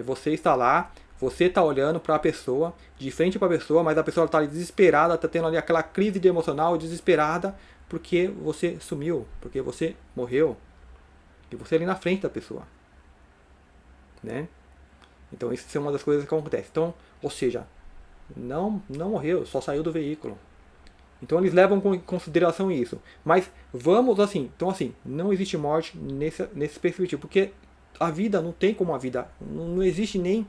Você está lá, você está olhando para a pessoa, de frente para a pessoa, mas a pessoa está desesperada, está tendo ali aquela crise de emocional, desesperada, porque você sumiu, porque você morreu, e você ali na frente da pessoa, né? Então isso é uma das coisas que acontece. Então, ou seja, Não morreu, só saiu do veículo. Então eles levam em consideração isso. Mas vamos assim, então assim, não existe morte nesse perspectiva, porque a vida não tem como a vida, não existe nem,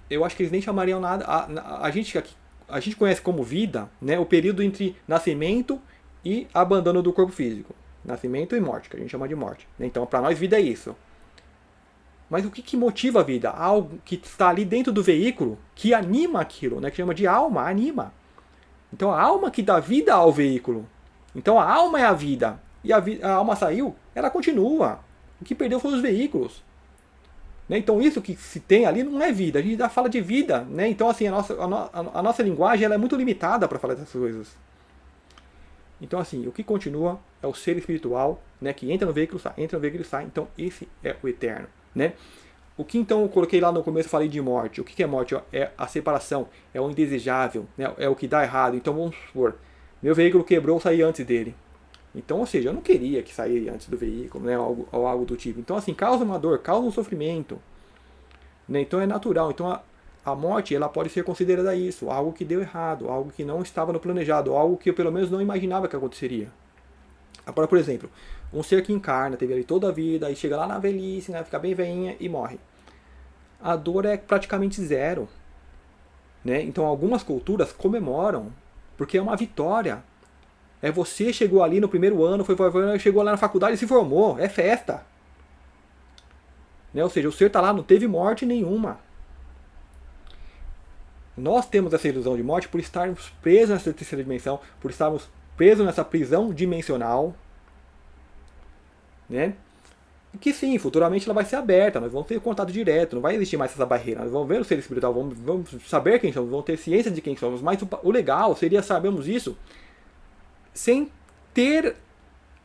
eu acho que eles nem chamariam nada, a gente conhece como vida, né, o período entre nascimento e abandono do corpo físico. Nascimento e morte, que a gente chama de morte. Então para nós vida é isso. Mas o que motiva a vida? Algo que está ali dentro do veículo, que anima aquilo, né, que chama de alma, anima. Então a alma que dá vida ao veículo. Então a alma é a vida. E a alma saiu, ela continua. O que perdeu foram os veículos. Né? Então isso que se tem ali não é vida. A gente já fala de vida. Né? Então assim, a nossa linguagem ela é muito limitada para falar dessas coisas. Então assim, o que continua é o ser espiritual, né, que entra no veículo, sai, entra no veículo e sai. Então esse é o eterno. Né? O que então eu coloquei lá no começo, eu falei de morte. O que é morte? É a separação, é o indesejável, né? É o que dá errado. Então vamos supor, meu veículo quebrou, eu saí antes dele. Então, ou seja, eu não queria que saísse antes do veículo, né? Ou algo do tipo. Então assim, causa uma dor, causa um sofrimento. Né? Então é natural. Então a morte ela pode ser considerada isso, algo que deu errado, algo que não estava no planejado, algo que eu pelo menos não imaginava que aconteceria. Agora, por exemplo, um ser que encarna, teve ali toda a vida, e chega lá na velhice, né, fica bem velhinha e morre. A dor é praticamente zero. Né? Então algumas culturas comemoram, porque é uma vitória. É você chegou ali no primeiro ano, chegou lá na faculdade e se formou. É festa. Né? Ou seja, o ser está lá, não teve morte nenhuma. Nós temos essa ilusão de morte por estarmos presos nessa terceira dimensão, por estarmos presos nessa prisão dimensional. Né? Que sim, futuramente ela vai ser aberta, nós vamos ter contato direto, não vai existir mais essa barreira, nós vamos ver o ser espiritual, vamos saber quem somos, vamos ter ciência de quem somos, mas o legal seria sabermos isso sem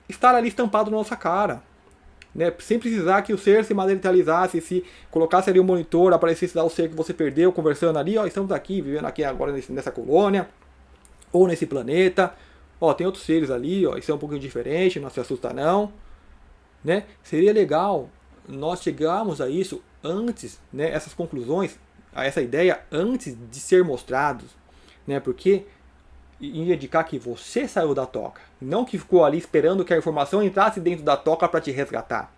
estar ali estampado na nossa cara, né? Sem precisar que o ser se materializasse, se colocasse ali o monitor, aparecesse lá o ser que você perdeu, conversando ali, ó, estamos aqui, vivendo aqui agora nessa colônia, ou nesse planeta, ó, tem outros seres ali, ó, isso é um pouquinho diferente, não se assusta não. Né? Seria legal nós chegarmos a isso antes, né, essas conclusões, a essa ideia antes de ser mostrados, né, porque ia indicar que você saiu da toca, não que ficou ali esperando que a informação entrasse dentro da toca para te resgatar.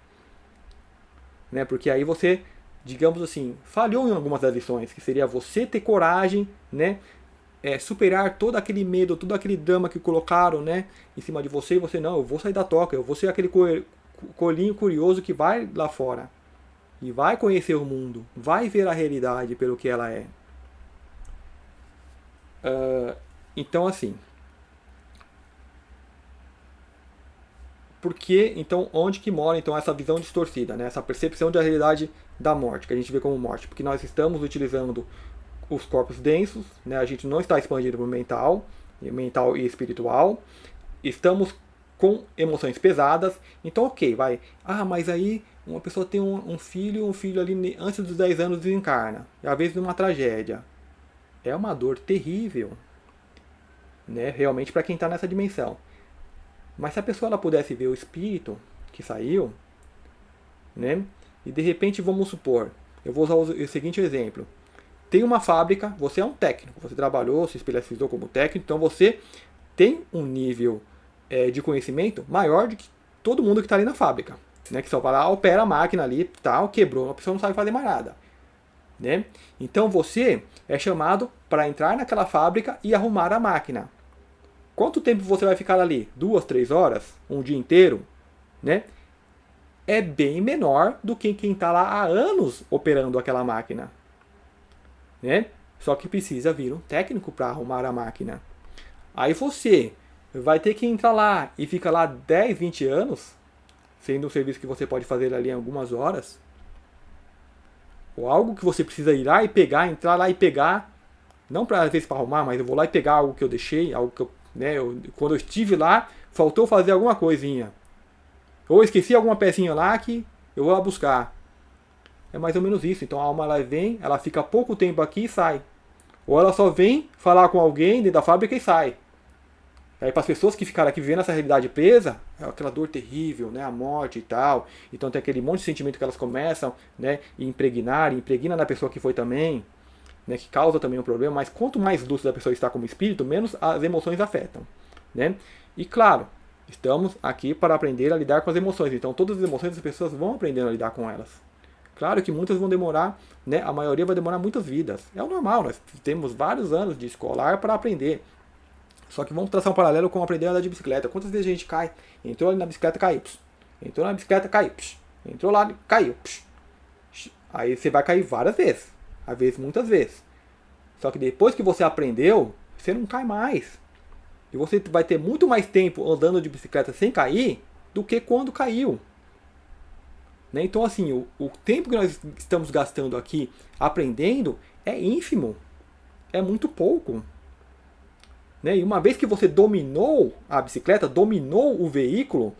Né, porque aí você, digamos assim, falhou em algumas das lições, que seria você ter coragem, né, superar todo aquele medo, todo aquele drama que colocaram, né, em cima de você, e você, não, eu vou sair da toca, eu vou ser aquele coelhinho curioso que vai lá fora e vai conhecer o mundo, vai ver a realidade pelo que ela é. Então assim, porque então onde que mora então essa visão distorcida, né? Essa percepção da realidade da morte que a gente vê como morte, porque nós estamos utilizando os corpos densos, né? A gente não está expandindo para o mental e espiritual, estamos com emoções pesadas. Então, ok, vai. Ah, mas aí uma pessoa tem um filho ali antes dos 10 anos desencarna. E às vezes numa tragédia. É uma dor terrível. Né? Realmente para quem está nessa dimensão. Mas se a pessoa ela pudesse ver o espírito que saiu, né? E de repente, vamos supor, eu vou usar o seguinte exemplo. Tem uma fábrica, você é um técnico, você trabalhou, se especializou como técnico, então você tem um nível de conhecimento maior do que todo mundo que está ali na fábrica, né? Que só vai lá, opera a máquina ali, tal, quebrou, a pessoa não sabe fazer mais nada, né? Então você é chamado para entrar naquela fábrica e arrumar a máquina. Quanto tempo você vai ficar ali? 2, 3 horas? Um dia inteiro? Né? É bem menor do que quem está lá há anos operando aquela máquina, né? Só que precisa vir um técnico para arrumar a máquina. Aí você vai ter que entrar lá e fica lá 10, 20 anos, sendo um serviço que você pode fazer ali em algumas horas, ou algo que você precisa ir lá e pegar, entrar lá e pegar, não para às vezes para arrumar, mas eu vou lá e pegar algo que eu deixei, algo que eu, né, quando eu estive lá, faltou fazer alguma coisinha, ou esqueci alguma pecinha lá que eu vou lá buscar. É mais ou menos isso. Então a alma ela vem, ela fica pouco tempo aqui e sai, ou ela só vem falar com alguém dentro da fábrica e sai. Aí para as pessoas que ficaram aqui vivendo essa realidade presa, é aquela dor terrível, né, a morte e tal. Então tem aquele monte de sentimento que elas começam, né, impregna na pessoa que foi também. né, que causa também um problema, mas quanto mais lúcida a pessoa está como espírito, menos as emoções afetam, né? E claro, estamos aqui para aprender a lidar com as emoções, então todas as emoções as pessoas vão aprendendo a lidar com elas. Claro que muitas vão demorar, né, a maioria vai demorar muitas vidas, é o normal, nós temos vários anos de escolar para aprender. Só que vamos traçar um paralelo com aprender a andar de bicicleta. Quantas vezes a gente cai? Entrou ali na bicicleta, caiu. Entrou na bicicleta, caiu. Entrou lá, caiu. Aí você vai cair várias vezes. Às vezes, muitas vezes. Só que depois que você aprendeu, você não cai mais. E você vai ter muito mais tempo andando de bicicleta sem cair do que quando caiu. Né? Então, assim, o tempo que nós estamos gastando aqui aprendendo é ínfimo. É muito pouco. Né? E uma vez que você dominou a bicicleta, dominou o veículo,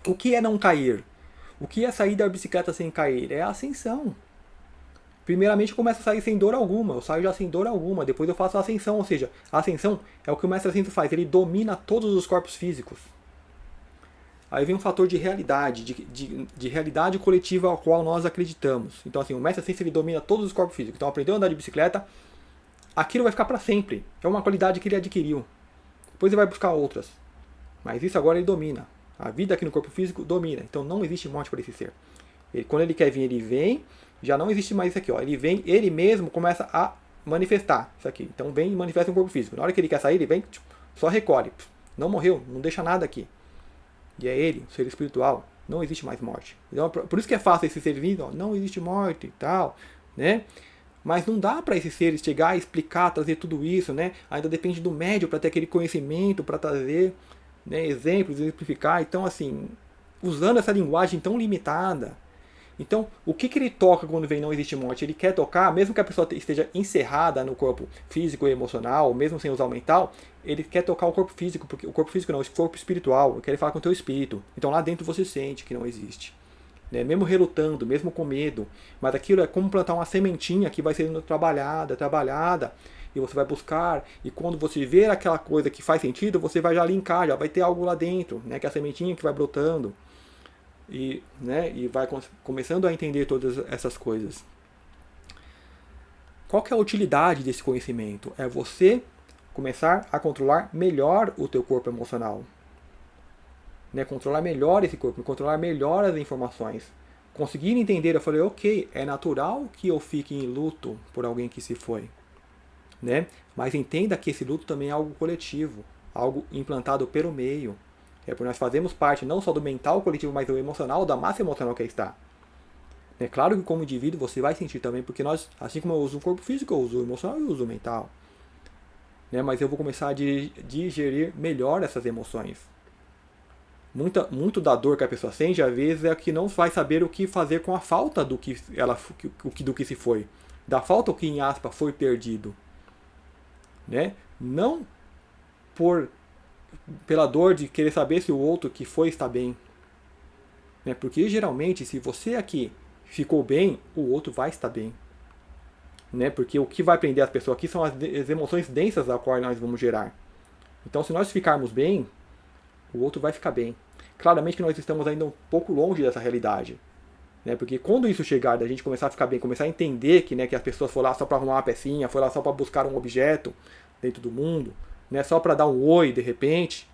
o que é não cair? O que é sair da bicicleta sem cair? É a ascensão. Primeiramente eu começo a sair sem dor alguma, eu saio já sem dor alguma, depois eu faço a ascensão, ou seja, a ascensão é o que o mestre ascenso faz, ele domina todos os corpos físicos. Aí vem um fator de realidade, de realidade coletiva ao qual nós acreditamos. Então assim, o mestre ascenso ele domina todos os corpos físicos. Então aprendeu a andar de bicicleta, aquilo vai ficar para sempre. É uma qualidade que ele adquiriu. Depois ele vai buscar outras. Mas isso agora ele domina. A vida aqui no corpo físico domina. Então não existe morte para esse ser. Quando ele quer vir, ele vem. Já não existe mais isso aqui. Ó. Ele vem, ele mesmo começa a manifestar isso aqui. Então vem e manifesta no corpo físico. Na hora que ele quer sair, ele vem, só recolhe. Não morreu, não deixa nada aqui. E é ele, o ser espiritual. Não existe mais morte. Então, por isso que é fácil esse ser vir, ó, não existe morte e tal, né? Mas não dá para esses seres chegar, explicar, trazer tudo isso, né? Ainda depende do médium para ter aquele conhecimento, para trazer, né, exemplos, exemplificar. Então, assim, usando essa linguagem tão limitada. Então, o que ele toca quando vem não existe morte? Ele quer tocar, mesmo que a pessoa esteja encerrada no corpo físico e emocional, mesmo sem usar o mental, ele quer tocar o corpo físico, porque o corpo físico não, o corpo espiritual, ele quer falar com o teu espírito. Então lá dentro você sente que não existe. Né? Mesmo relutando, mesmo com medo, mas aquilo é como plantar uma sementinha que vai sendo trabalhada, e você vai buscar, e quando você ver aquela coisa que faz sentido, você vai já linkar, já vai ter algo lá dentro, né? Que é a sementinha que vai brotando, e, né? E vai começando a entender todas essas coisas. Qual que é a utilidade desse conhecimento? É você começar a controlar melhor o teu corpo emocional. Né, controlar melhor esse corpo, controlar melhor as informações. Conseguir entender, eu falei, ok, é natural que eu fique em luto por alguém que se foi. Né? Mas entenda que esse luto também é algo coletivo, algo implantado pelo meio. É porque nós fazemos parte não só do mental coletivo, mas do emocional, da massa emocional que está. É claro que como indivíduo você vai sentir também, porque nós, assim como eu uso o corpo físico, eu uso o emocional e eu uso o mental. Né? Mas eu vou começar a digerir melhor essas emoções. Muito da dor que a pessoa sente, às vezes, é que não vai saber o que fazer com a falta do que se foi. Da falta o que, em aspas, foi perdido. Né? Não pela dor de querer saber se o outro que foi está bem. Né? Porque, geralmente, se você aqui ficou bem, o outro vai estar bem. Né? Porque o que vai prender as pessoas aqui são as emoções densas a qual nós vamos gerar. Então, se nós ficarmos bem, o outro vai ficar bem. Claramente que nós estamos ainda um pouco longe dessa realidade. Né? Porque quando isso chegar, da gente começar a ficar bem, começar a entender que, né, que as pessoas foram lá só para arrumar uma pecinha, foram lá só para buscar um objeto dentro do mundo, né, só para dar um oi de repente,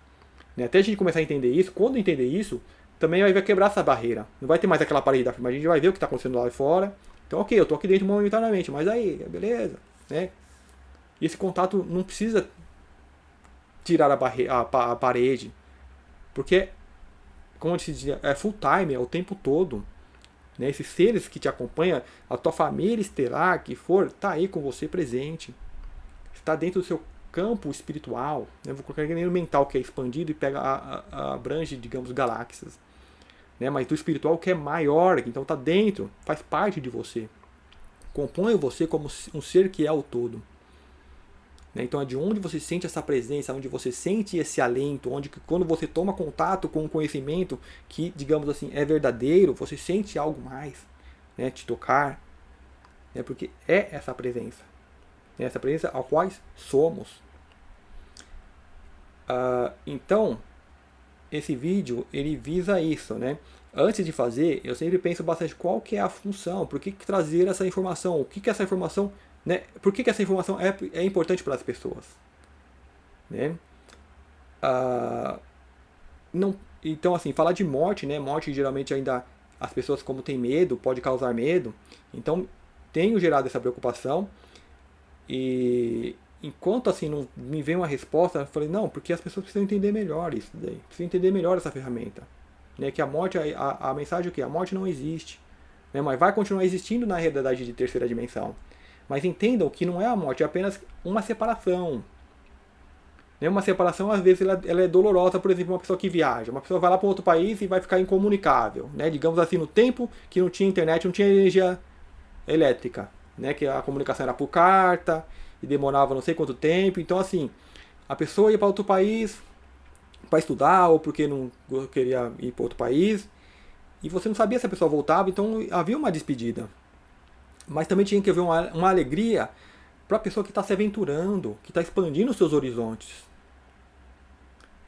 né, até a gente começar a entender isso, quando entender isso, também vai quebrar essa barreira. Não vai ter mais aquela parede da frente, mas a gente vai ver o que está acontecendo lá fora. Então, ok, eu estou aqui dentro momentaneamente, mas aí, beleza. Né? E esse contato não precisa tirar a parede. Porque, como eu te dizia, é full time, é o tempo todo. Né? Esses seres que te acompanham, a tua família estelar, que for, está aí com você presente. Está dentro do seu campo espiritual. Né? Vou colocar aqui no mental, que é expandido e abrange, digamos, galáxias. Né? Mas do espiritual, que é maior, então está dentro, faz parte de você. Compõe você como um ser que é o todo. Então é de onde você sente essa presença, onde você sente esse alento, onde quando você toma contato com um conhecimento que, digamos assim, é verdadeiro, você sente algo mais, né, te tocar, né, porque é essa presença a qual somos. Então, esse vídeo, ele visa isso, né? Antes de fazer, eu sempre penso bastante qual que é a função, por que trazer essa informação, o que essa informação Né? Por que essa informação é importante para as pessoas? Né? Não, então, assim, falar de morte, né? Morte geralmente ainda as pessoas, como têm medo, pode causar medo. Então, tenho gerado essa preocupação. E enquanto assim não me vem uma resposta, eu falei, não, porque as pessoas precisam entender melhor isso daí. Precisam entender melhor essa ferramenta. Né? Que a morte, a mensagem é o quê? A morte não existe. Né? Mas vai continuar existindo na realidade de terceira dimensão. Mas entendam que não é a morte, é apenas uma separação. Né? Uma separação, às vezes, ela é dolorosa. Por exemplo, uma pessoa que viaja. Uma pessoa vai lá para outro país e vai ficar incomunicável. Né? Digamos assim, no tempo que não tinha internet, não tinha energia elétrica. Né? Que a comunicação era por carta e demorava não sei quanto tempo. Então, assim, a pessoa ia para outro país para estudar ou porque não queria ir para outro país. E você não sabia se a pessoa voltava, então havia uma despedida. Mas também tinha que haver uma alegria para a pessoa que está se aventurando, que está expandindo os seus horizontes.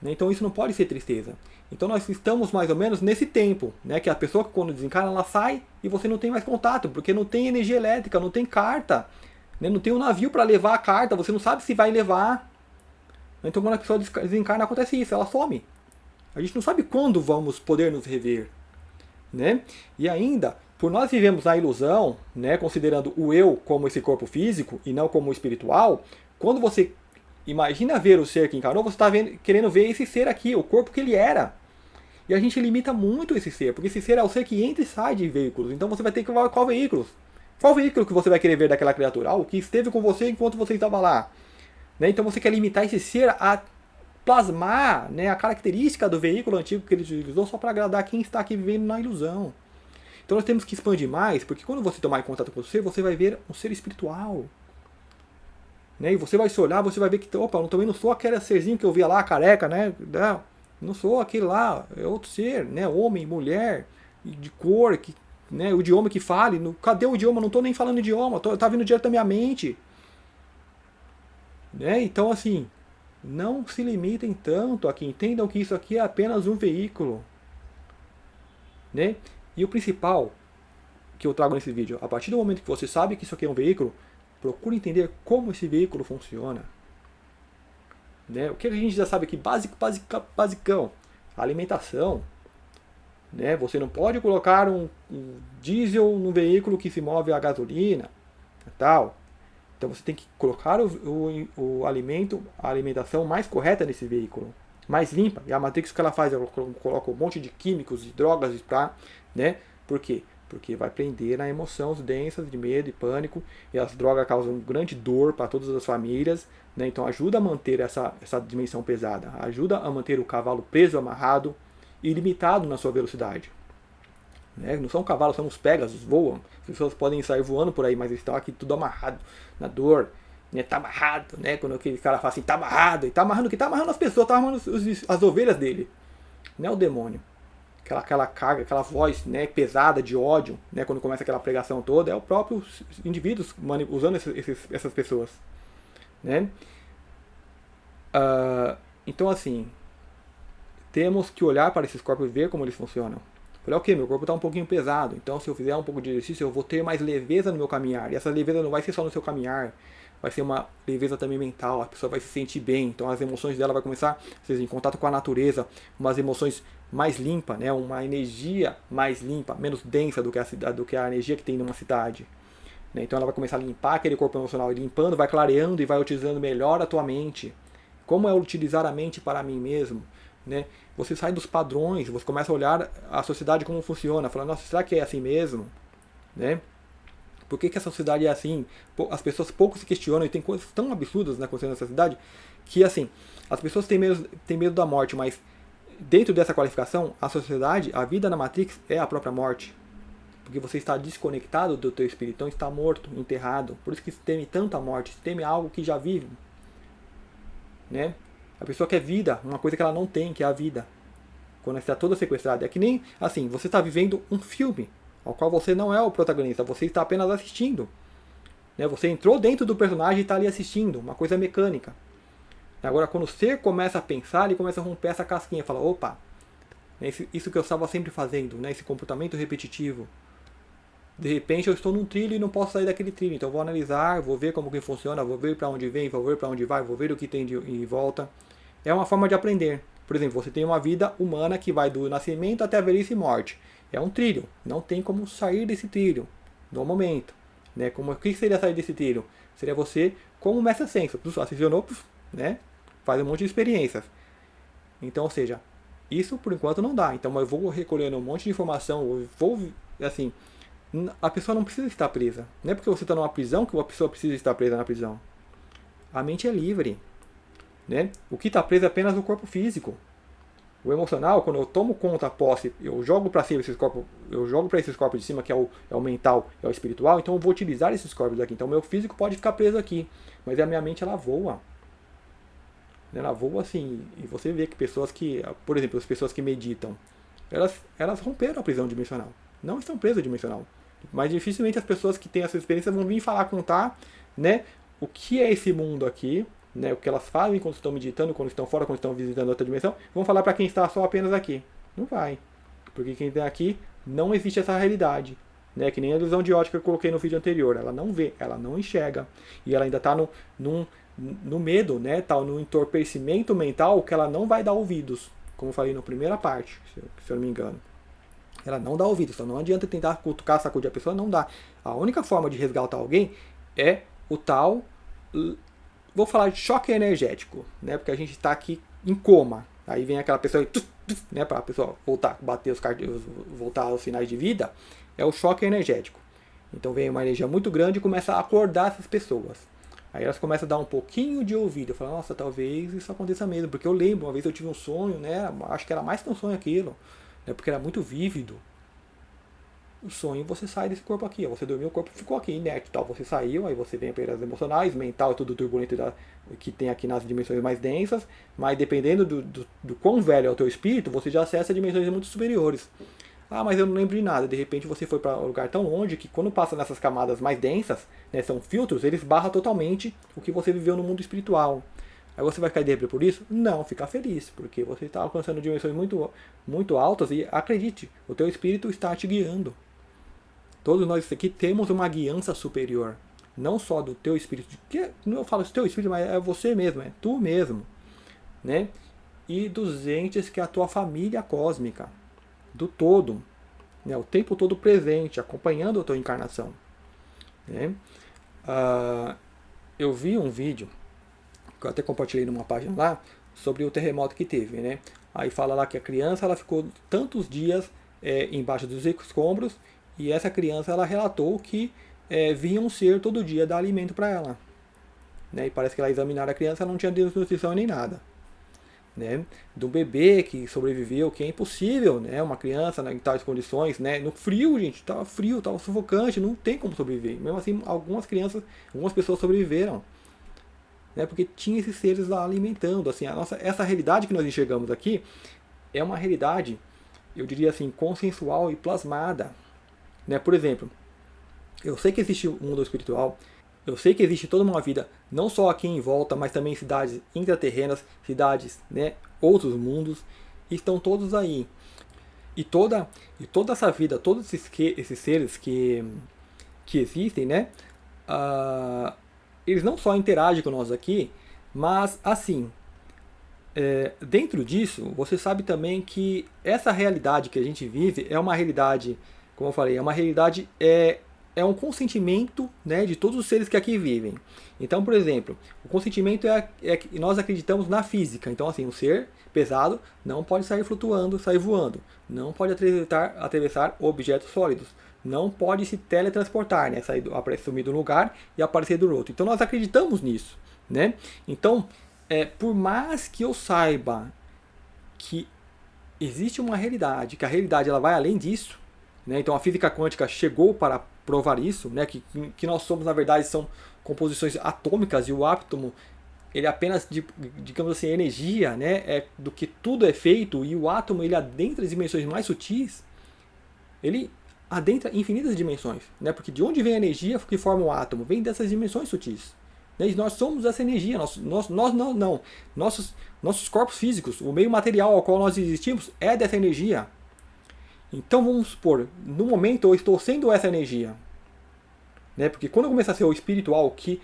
Né? Então isso não pode ser tristeza. Então nós estamos mais ou menos nesse tempo, né? Que a pessoa que quando desencarna, ela sai e você não tem mais contato, porque não tem energia elétrica, não tem carta, né? Não tem um navio para levar a carta, você não sabe se vai levar. Então quando a pessoa desencarna, acontece isso, ela some. A gente não sabe quando vamos poder nos rever. Né? E ainda, por nós vivemos na ilusão, né, considerando o eu como esse corpo físico e não como o espiritual, quando você imagina ver o ser que encarnou, você está querendo ver esse ser aqui, o corpo que ele era. E a gente limita muito esse ser, porque esse ser é o ser que entra e sai de veículos. Então você vai ter que ver qual veículo? Qual veículo que você vai querer ver daquela criatura? O que esteve com você enquanto você estava lá. Né? Então você quer limitar esse ser a plasmar, né, a característica do veículo antigo que ele utilizou só para agradar quem está aqui vivendo na ilusão. Então nós temos que expandir mais, porque quando você tomar em contato com você vai ver um ser espiritual. Né? E você vai se olhar, você vai ver que, opa, eu também não sou aquele serzinho que eu via lá, careca, né? Não sou aquele lá, é outro ser, né? Homem, mulher, de cor, que, né? O idioma que fale. Cadê o idioma? Não estou nem falando idioma, tá vindo direto da minha mente. Né? Então, assim, não se limitem tanto aqui, entendam que isso aqui é apenas um veículo. Né? E o principal que eu trago nesse vídeo, a partir do momento que você sabe que isso aqui é um veículo, procure entender como esse veículo funciona. Né? O que a gente já sabe aqui, basicão, alimentação. Né? Você não pode colocar um diesel no veículo que se move a gasolina, tal. Então você tem que colocar o alimento, a alimentação mais correta nesse veículo, mais limpa. E a Matrix, o que ela faz? Ela coloca um monte de químicos e drogas para, né? Por quê? Porque vai prender na emoções densas de medo e pânico, e as drogas causam grande dor para todas as famílias, né? Então ajuda a manter essa dimensão pesada, ajuda a manter o cavalo preso, amarrado e limitado na sua velocidade. Né? Não são cavalos, são os Pegasus, voam. As pessoas podem sair voando por aí, mas eles estão aqui tudo amarrado na dor. Né? Tá amarrado, né? Quando aquele cara fala assim, tá amarrado. E tá amarrando o quê? Tá amarrando as pessoas, tá amarrando as ovelhas dele. Não é o demônio. Aquela carga, aquela voz, né, pesada de ódio, né, quando começa aquela pregação toda, é o próprio indivíduo usando essas pessoas. Né? Então, assim, temos que olhar para esses corpos e ver como eles funcionam. Falei, ok, meu corpo está um pouquinho pesado, então se eu fizer um pouco de exercício, eu vou ter mais leveza no meu caminhar. E essa leveza não vai ser só no seu caminhar, vai ser uma leveza também mental, a pessoa vai se sentir bem, então as emoções dela vai começar, seja, em contato com a natureza, umas emoções mais limpas, né? Uma energia mais limpa, menos densa do que a energia que tem numa cidade. Né? Então ela vai começar a limpar aquele corpo emocional, e limpando, vai clareando e vai utilizando melhor a tua mente. Como é utilizar a mente para mim mesmo? Né? Você sai dos padrões, você começa a olhar a sociedade como funciona, falando, nossa, será que é assim mesmo? Né? Por que a sociedade é assim? As pessoas pouco se questionam e tem coisas tão absurdas acontecendo nessa sociedade que, assim, as pessoas têm medo da morte, mas dentro dessa qualificação, a sociedade, a vida na Matrix é a própria morte. Porque você está desconectado do teu espírito, então está morto, enterrado. Por isso que se teme tanta morte, se teme algo que já vive. Né? A pessoa quer vida, uma coisa que ela não tem, que é a vida. Quando ela está toda sequestrada. É que nem, assim, você está vivendo um filme, ao qual você não é o protagonista, você está apenas assistindo. Né? Você entrou dentro do personagem e está ali assistindo, uma coisa mecânica. Agora, quando o ser começa a pensar, ele começa a romper essa casquinha, fala, opa, isso que eu estava sempre fazendo, né? Esse comportamento repetitivo. De repente eu estou num trilho e não posso sair daquele trilho, então eu vou analisar, vou ver como que funciona, vou ver para onde vem, vou ver para onde vai, vou ver o que tem em volta. É uma forma de aprender. Por exemplo, você tem uma vida humana que vai do nascimento até a velhice e morte. É um trilho, não tem como sair desse trilho no momento. Né? O que seria sair desse trilho? Seria você, como mestre ascenso, acionou, né? Faz um monte de experiências. Então, ou seja, isso por enquanto não dá. Então eu vou recolhendo um monte de informação, eu vou, assim, a pessoa não precisa estar presa. Não é porque você está numa prisão que a pessoa precisa estar presa na prisão. A mente é livre. Né? O que está preso é apenas o corpo físico. O emocional, quando eu tomo conta, posse, eu jogo para cima esses corpos, eu jogo para esses corpos de cima, que é o mental, é o espiritual, então eu vou utilizar esses corpos aqui. Então o meu físico pode ficar preso aqui, mas a minha mente ela voa. Ela voa assim, e você vê que pessoas que, por exemplo, as pessoas que meditam, elas romperam a prisão dimensional. Não estão presas dimensional. Mas dificilmente as pessoas que têm essa experiência vão vir falar, contar, né, o que é esse mundo aqui, né, o que elas fazem quando estão meditando, quando estão fora, quando estão visitando outra dimensão, vão falar para quem está só apenas aqui. Não vai. Porque quem está aqui não existe essa realidade. Né, que nem a ilusão de ótica que eu coloquei no vídeo anterior. Ela não vê, ela não enxerga. E ela ainda está no medo, né, tá no entorpecimento mental que ela não vai dar ouvidos. Como eu falei na primeira parte, se eu não me engano. Ela não dá ouvidos. Então não adianta tentar cutucar, sacudir a pessoa, não dá. A única forma de resgatar alguém é o tal... Vou falar de choque energético, né? Porque a gente está aqui em coma. Aí vem aquela pessoa, né? Para a pessoa voltar, bater voltar aos sinais de vida, é o choque energético. Então vem uma energia muito grande e começa a acordar essas pessoas. Aí elas começam a dar um pouquinho de ouvido. Eu falo, nossa, talvez isso aconteça mesmo. Porque eu lembro, uma vez eu tive um sonho, né? Acho que era mais que um sonho aquilo, né? Porque era muito vívido. O sonho, você sai desse corpo aqui, ó. Você dormiu, o corpo ficou aqui inerte, tal. Você saiu, aí você vem para as emocionais, mental, tudo turbulento que tem aqui nas dimensões mais densas, mas dependendo do quão velho é o teu espírito, você já acessa dimensões muito superiores. Ah, mas eu não lembro de nada. De repente você foi para um lugar tão longe que quando passa nessas camadas mais densas, né, são filtros, eles barram totalmente o que você viveu no mundo espiritual. Aí você vai ficar depre por isso? Não, ficar feliz, porque você está alcançando dimensões muito, muito altas e acredite, o teu espírito está te guiando. Todos nós aqui temos uma guiança superior. Não só do teu espírito. Não eu falo do teu espírito, mas é você mesmo. É tu mesmo. Né? E dos entes que é a tua família cósmica. Do todo. Né? O tempo todo presente. Acompanhando a tua encarnação. Né? Eu vi um vídeo. Que eu até compartilhei numa página lá. Sobre o terremoto que teve. Né? Aí fala lá que a criança ela ficou tantos dias embaixo dos escombros. E essa criança ela relatou que vinha um ser todo dia dar alimento para ela. Né? E parece que ela examinaram a criança, ela não tinha desnutrição nem nada. Né? Do bebê que sobreviveu, que é impossível, né? Uma criança em tais condições, né? No frio, gente, estava frio, estava sufocante, não tem como sobreviver. Mesmo assim, algumas pessoas sobreviveram. Né? Porque tinha esses seres lá alimentando. Assim, essa realidade que nós enxergamos aqui é uma realidade, eu diria assim, consensual e plasmada. Né? Por exemplo, eu sei que existe um mundo espiritual, eu sei que existe toda uma vida, não só aqui em volta, mas também em cidades intraterrenas, cidades, né, outros mundos, estão todos aí. E toda essa vida, todos esses seres que existem, né, eles não só interagem com nós aqui, mas assim, dentro disso, você sabe também que essa realidade que a gente vive é uma realidade, como eu falei, é uma realidade, é um consentimento, né, de todos os seres que aqui vivem. Então, por exemplo, o consentimento é que nós acreditamos na física. Então, assim, um ser pesado não pode sair flutuando, sair voando. Não pode atravessar objetos sólidos. Não pode se teletransportar, né, sumir de um lugar e aparecer do outro. Então, nós acreditamos nisso. Né? Então, por mais que eu saiba que existe uma realidade, que a realidade ela vai além disso, né? Então a física quântica chegou para provar isso, né? que nós somos, na verdade, são composições atômicas e o átomo ele é apenas, digamos assim, energia, né? Do que tudo é feito, e o átomo ele adentra as dimensões mais sutis, ele adentra infinitas dimensões, né? Porque de onde vem a energia que forma o átomo? Vem dessas dimensões sutis. E nós somos essa energia, nossos corpos físicos, o meio material ao qual nós existimos é dessa energia. Então vamos supor, no momento eu estou sendo essa energia. Né? Porque quando começa a ser o espiritual que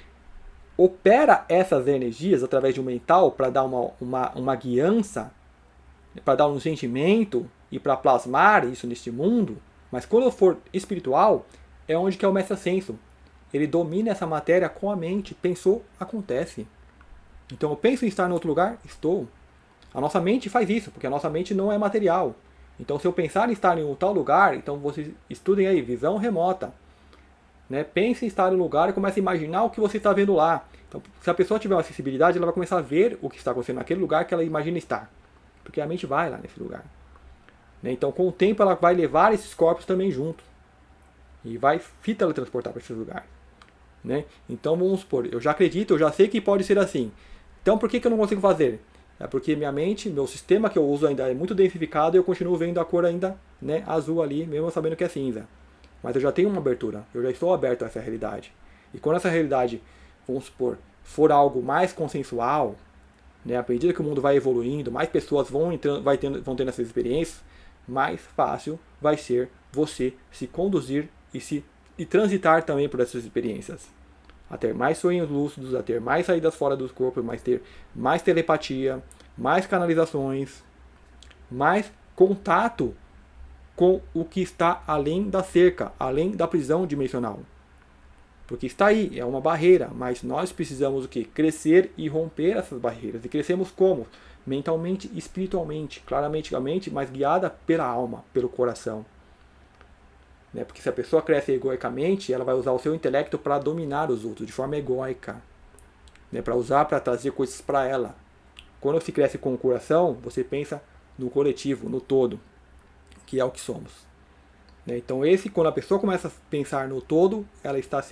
opera essas energias através de um mental para dar uma guiança, para dar um sentimento e para plasmar isso neste mundo, mas quando eu for espiritual, é onde que é o mestre ascenso. Ele domina essa matéria com a mente. Pensou, acontece. Então eu penso em estar em outro lugar, estou. A nossa mente faz isso, porque a nossa mente não é material. Então se eu pensar em estar em um tal lugar, então vocês estudem aí, visão remota. Né? Pense em estar em um lugar e comece a imaginar o que você está vendo lá. Então, se a pessoa tiver uma sensibilidade, ela vai começar a ver o que está acontecendo naquele lugar que ela imagina estar. Porque a mente vai lá nesse lugar. Né? Então com o tempo ela vai levar esses corpos também junto. E vai teletransportar para esses lugares. Né? Então vamos supor, eu já acredito, eu já sei que pode ser assim. Então por que eu não consigo fazer? É porque minha mente, meu sistema que eu uso ainda é muito densificado e eu continuo vendo a cor ainda, né, azul ali, mesmo sabendo que é cinza. Mas eu já tenho uma abertura, eu já estou aberto a essa realidade. E quando essa realidade, vamos supor, for algo mais consensual, né, à medida que o mundo vai evoluindo, mais pessoas vão tendo essas experiências, mais fácil vai ser você se conduzir e transitar também por essas experiências. A ter mais sonhos lúcidos, a ter mais saídas fora do corpo, ter mais telepatia, mais canalizações, mais contato com o que está além da cerca, além da prisão dimensional. Porque está aí, é uma barreira, mas nós precisamos o quê? Crescer e romper essas barreiras. E crescemos como? Mentalmente, espiritualmente, claramente a mente, mas guiada pela alma, pelo coração. Né? Porque se a pessoa cresce egoicamente, ela vai usar o seu intelecto para dominar os outros, de forma egoica. Né? Para usar, para trazer coisas para ela. Quando se cresce com o coração, você pensa no coletivo, no todo, que é o que somos. Né? Então quando a pessoa começa a pensar no todo, ela está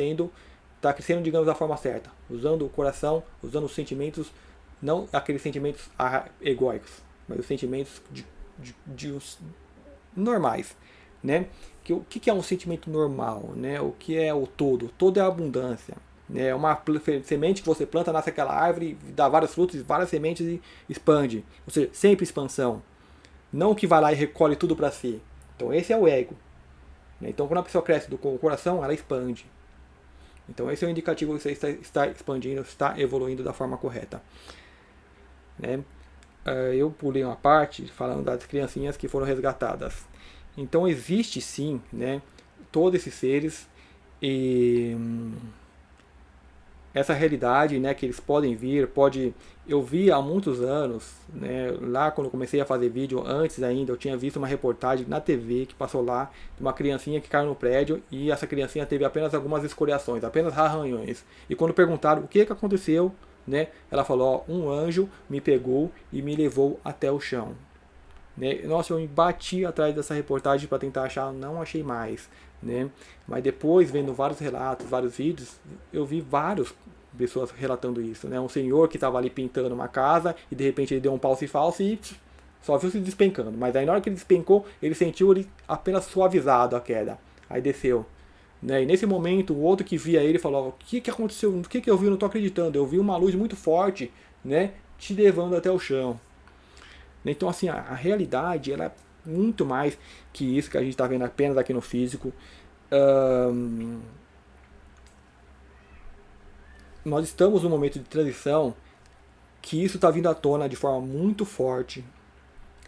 crescendo, digamos, da forma certa. Usando o coração, usando os sentimentos, não aqueles sentimentos egóicos, mas os sentimentos normais. Né? O que é um sentimento normal? Né? O que é o todo? O todo é a abundância. É uma semente que você planta, nasce aquela árvore, dá vários frutos, várias sementes e expande. Ou seja, sempre expansão. Não que vai lá e recolhe tudo para si. Então esse é o ego. Então quando a pessoa cresce com o coração, ela expande. Então esse é o indicativo que você está expandindo, está evoluindo da forma correta. Né? Eu pulei uma parte falando das criancinhas que foram resgatadas. Então existe sim, né, todos esses seres e essa realidade, né, que eles podem vir, eu vi há muitos anos, né, lá quando eu comecei a fazer vídeo, antes ainda, eu tinha visto uma reportagem na TV que passou lá, de uma criancinha que caiu no prédio e essa criancinha teve apenas algumas escoriações, apenas arranhões. E quando perguntaram o que aconteceu, né, ela falou, ó, um anjo me pegou e me levou até o chão. Né? Nossa, eu me bati atrás dessa reportagem para tentar achar, não achei mais. Né? Mas depois, vendo vários relatos, vários vídeos, eu vi várias pessoas relatando isso. Né? Um senhor que estava ali pintando uma casa e de repente ele deu um falso e só viu se despencando. Mas aí na hora que ele despencou, ele sentiu ele apenas suavizado a queda. Aí desceu. Né? E nesse momento, o outro que via ele falou, o que aconteceu? O que eu vi? Eu não estou acreditando. Eu vi uma luz muito forte, né, te levando até o chão. Então, assim, a realidade ela é muito mais que isso que a gente está vendo apenas aqui no físico. Nós estamos num momento de transição que isso está vindo à tona de forma muito forte.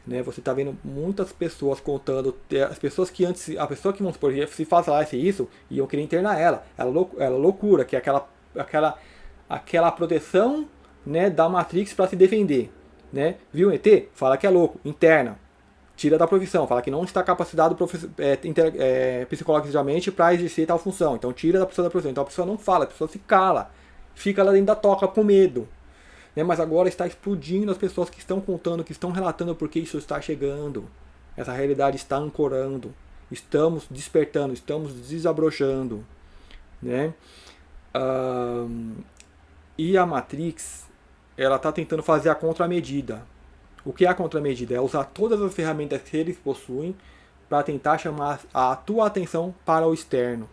Né? Você está vendo muitas pessoas contando, as pessoas que antes, a pessoa que, vamos supor, se falasse isso, iam querer internar ela. Ela loucura, que é aquela proteção, né, da Matrix para se defender. Né? Viu o ET? Fala que é louco, interna, tira da profissão, fala que não está capacitado psicologicamente para exercer tal função, então tira da profissão. Então a pessoa não fala, a pessoa se cala, fica lá dentro da toca com medo. Né? Mas agora está explodindo as pessoas que estão contando, que estão relatando porque isso está chegando. Essa realidade está ancorando, estamos despertando, estamos desabrochando. Né? E a Matrix, ela está tentando fazer a contramedida. O que é a contramedida? É usar todas as ferramentas que eles possuem para tentar chamar a tua atenção para o externo.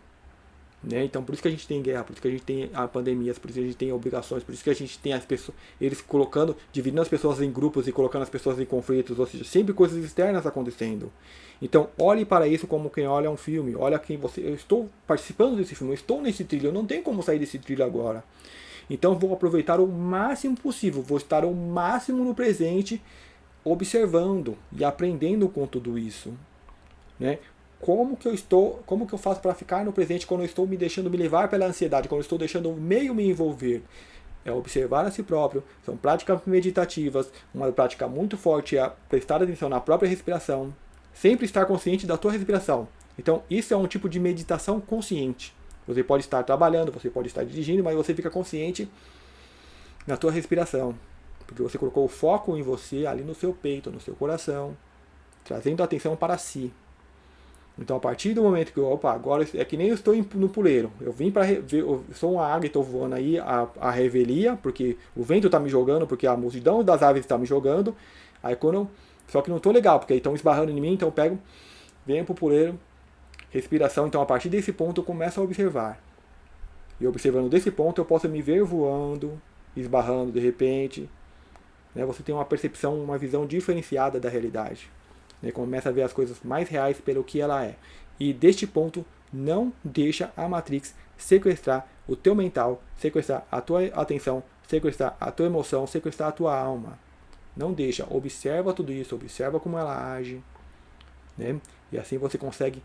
Né? Então por isso que a gente tem guerra, por isso que a gente tem pandemias, por isso que a gente tem obrigações, por isso que a gente tem as pessoas, eles colocando, dividindo as pessoas em grupos e colocando as pessoas em conflitos, ou seja, sempre coisas externas acontecendo. Então olhe para isso como quem olha um filme, olha quem você, eu estou participando desse filme, eu estou nesse trilho, eu não tenho como sair desse trilho agora. Então vou aproveitar o máximo possível, vou estar o máximo no presente, observando e aprendendo com tudo isso, né? Como que eu faço para ficar no presente quando eu estou me deixando me levar pela ansiedade, quando eu estou deixando o meio me envolver? É observar a si próprio, são práticas meditativas, uma prática muito forte é prestar atenção na própria respiração, sempre estar consciente da tua respiração. Então isso é um tipo de meditação consciente. Você pode estar trabalhando, você pode estar dirigindo, mas você fica consciente na tua respiração, porque você colocou o foco em você, ali no seu peito, no seu coração, trazendo a atenção para si. Então, a partir do momento que opa, agora é que nem eu estou no puleiro. Eu vim para ver, eu sou uma águia e estou voando aí a revelia, porque o vento está me jogando, porque a multidão das aves está me jogando. Aí só que não estou legal, porque aí estão esbarrando em mim, então eu pego, venho para o puleiro, respiração. Então, a partir desse ponto eu começo a observar. E observando desse ponto eu posso me ver voando, esbarrando de repente. Né? Você tem uma percepção, uma visão diferenciada da realidade. Começa a ver as coisas mais reais pelo que ela é. E deste ponto, não deixa a Matrix sequestrar o teu mental, sequestrar a tua atenção, sequestrar a tua emoção, sequestrar a tua alma. Não deixa. Observa tudo isso, observa como ela age. Né? E assim você consegue,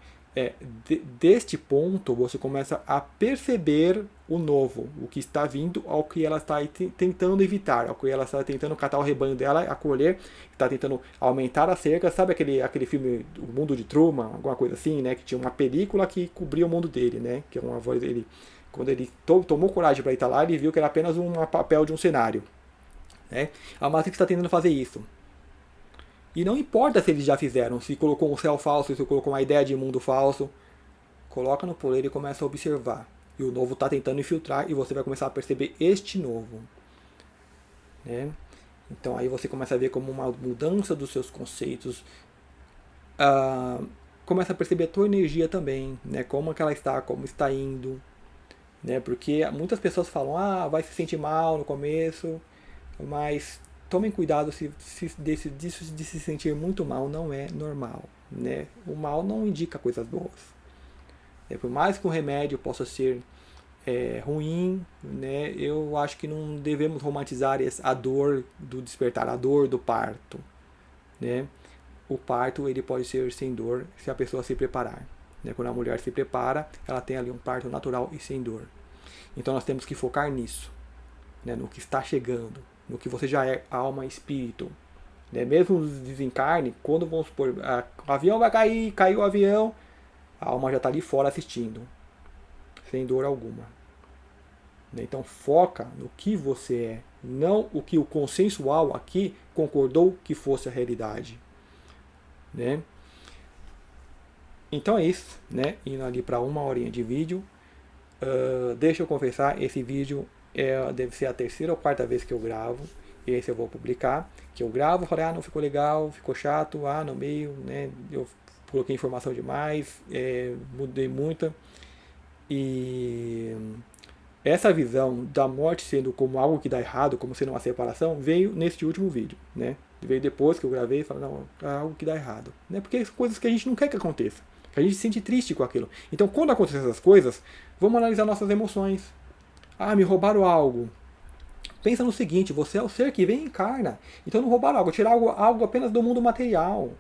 deste ponto, você começa a perceber o novo, o que está vindo, ao que ela está tentando evitar, ao que ela está tentando catar o rebanho dela, acolher, está tentando aumentar a cerca. Sabe aquele filme O Mundo de Truman, alguma coisa assim, né? Que tinha uma película que cobria o mundo dele, né? Que é uma voz dele. Quando ele tomou coragem para ir lá, ele viu que era apenas um papel de um cenário. Né? A Matrix está tentando fazer isso. E não importa se eles já fizeram, se colocou um céu falso, se colocou uma ideia de mundo falso. Coloca no poleiro e começa a observar. E o novo está tentando infiltrar e você vai começar a perceber este novo. Né? Então aí você começa a ver como uma mudança dos seus conceitos. Começa a perceber a tua energia também. Né? Como que ela está, como está indo. Né? Porque muitas pessoas falam, vai se sentir mal no começo, mas tomem cuidado de se sentir muito mal, não é normal. Né? O mal não indica coisas boas. Por mais que o remédio possa ser ruim, né, eu acho que não devemos romantizar a dor do despertar, a dor do parto. Né? O parto ele pode ser sem dor se a pessoa se preparar. Né? Quando a mulher se prepara, ela tem ali um parto natural e sem dor. Então nós temos que focar nisso, né, no que está chegando, no que você já é, alma e espírito. Né? Mesmo no desencarne, quando vamos supor, o avião vai cair, caiu o avião, a alma já está ali fora assistindo, sem dor alguma. Então foca no que você é, não o que o consensual aqui concordou que fosse a realidade. Né? Então é isso, né? Indo ali para 1 horinha de vídeo. Deixa eu confessar, esse vídeo deve ser a 3ª ou 4ª vez que eu gravo. Esse eu vou publicar. Que eu gravo, falei, não ficou legal, ficou chato, no meio, né? Eu coloquei informação demais, mudei muito. E essa visão da morte sendo como algo que dá errado, como sendo uma separação, veio neste último vídeo, né? Veio depois que eu gravei e falei, não, é algo que dá errado, né? Porque são coisas que a gente não quer que aconteça, que a gente se sente triste com aquilo. Então, quando acontecem essas coisas, vamos analisar nossas emoções. Me roubaram algo. Pensa no seguinte, você é o ser que vem e encarna. Então não roubaram algo, tiraram algo apenas do mundo material.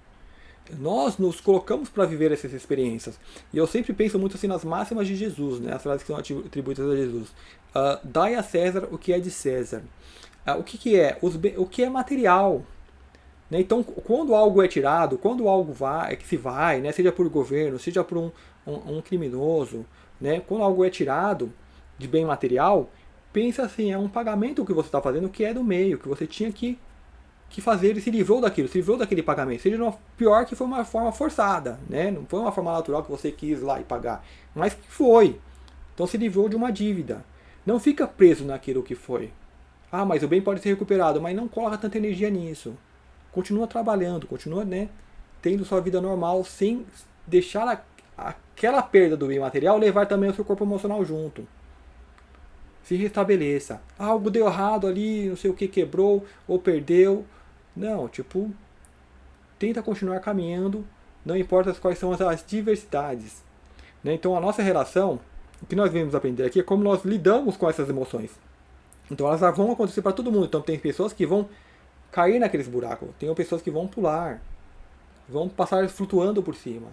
Nós nos colocamos para viver essas experiências. E eu sempre penso muito assim nas máximas de Jesus, né? As frases que são atribuídas a Jesus. Dai a César o que é de César. O que é? O que é material. Né? Então, quando algo é tirado, quando algo se vai, né? Seja por governo, seja por um criminoso, né? Quando algo é tirado de bem material, pensa assim, é um pagamento que você está fazendo que é do meio, que você tinha que fazer, ele se livrou daquilo, se livrou daquele pagamento. Seja pior que foi uma forma forçada, né? Não foi uma forma natural que você quis lá e pagar, mas que foi. Então se livrou de uma dívida. Não fica preso naquilo que foi. Mas o bem pode ser recuperado, mas não coloca tanta energia nisso. Continua trabalhando, continua, né, tendo sua vida normal, sem deixar aquela perda do bem material levar também o seu corpo emocional junto. Se restabeleça. Algo deu errado ali, não sei o que, quebrou ou perdeu. Não, tipo, tenta continuar caminhando, não importa quais são as diversidades. Né? Então a nossa relação, o que nós vamos aprender aqui é como nós lidamos com essas emoções. Então elas vão acontecer para todo mundo. Então tem pessoas que vão cair naqueles buracos, tem pessoas que vão pular, vão passar flutuando por cima.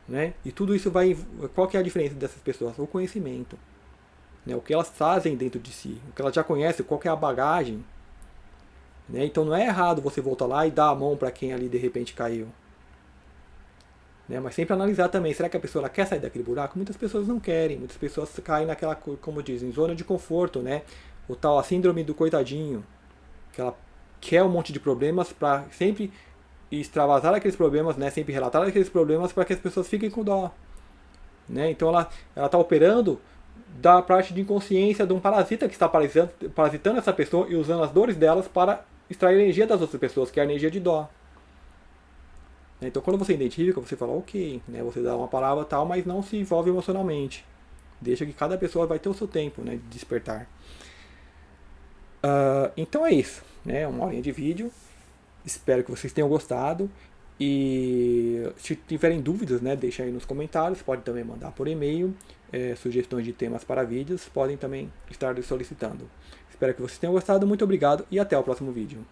Né? E tudo isso vai. Qual que é a diferença dessas pessoas? O conhecimento. Né? O que elas fazem dentro de si, o que elas já conhecem, qual que é a bagagem. Né? Então não é errado você voltar lá e dar a mão para quem ali de repente caiu. Né? Mas sempre analisar também, será que a pessoa quer sair daquele buraco? Muitas pessoas não querem, muitas pessoas caem naquela, como dizem, zona de conforto, né? O tal a síndrome do coitadinho, que ela quer um monte de problemas para sempre extravasar aqueles problemas, né? Sempre relatar aqueles problemas para que as pessoas fiquem com dó. Né? Então ela está operando da parte de inconsciência de um parasita que está parasitando essa pessoa e usando as dores delas para extrair energia das outras pessoas, que é a energia de dó. Então quando você identifica, você fala ok, né? Você dá uma palavra tal, mas não se envolve emocionalmente. Deixa que cada pessoa vai ter o seu tempo, né, de despertar. Então é isso, né? Uma horinha de vídeo. Espero que vocês tenham gostado. E se tiverem dúvidas, né, deixem aí nos comentários. Pode também mandar por e-mail. Sugestões de temas para vídeos. Podem também estar solicitando. Espero que vocês tenham gostado. Muito obrigado e até o próximo vídeo.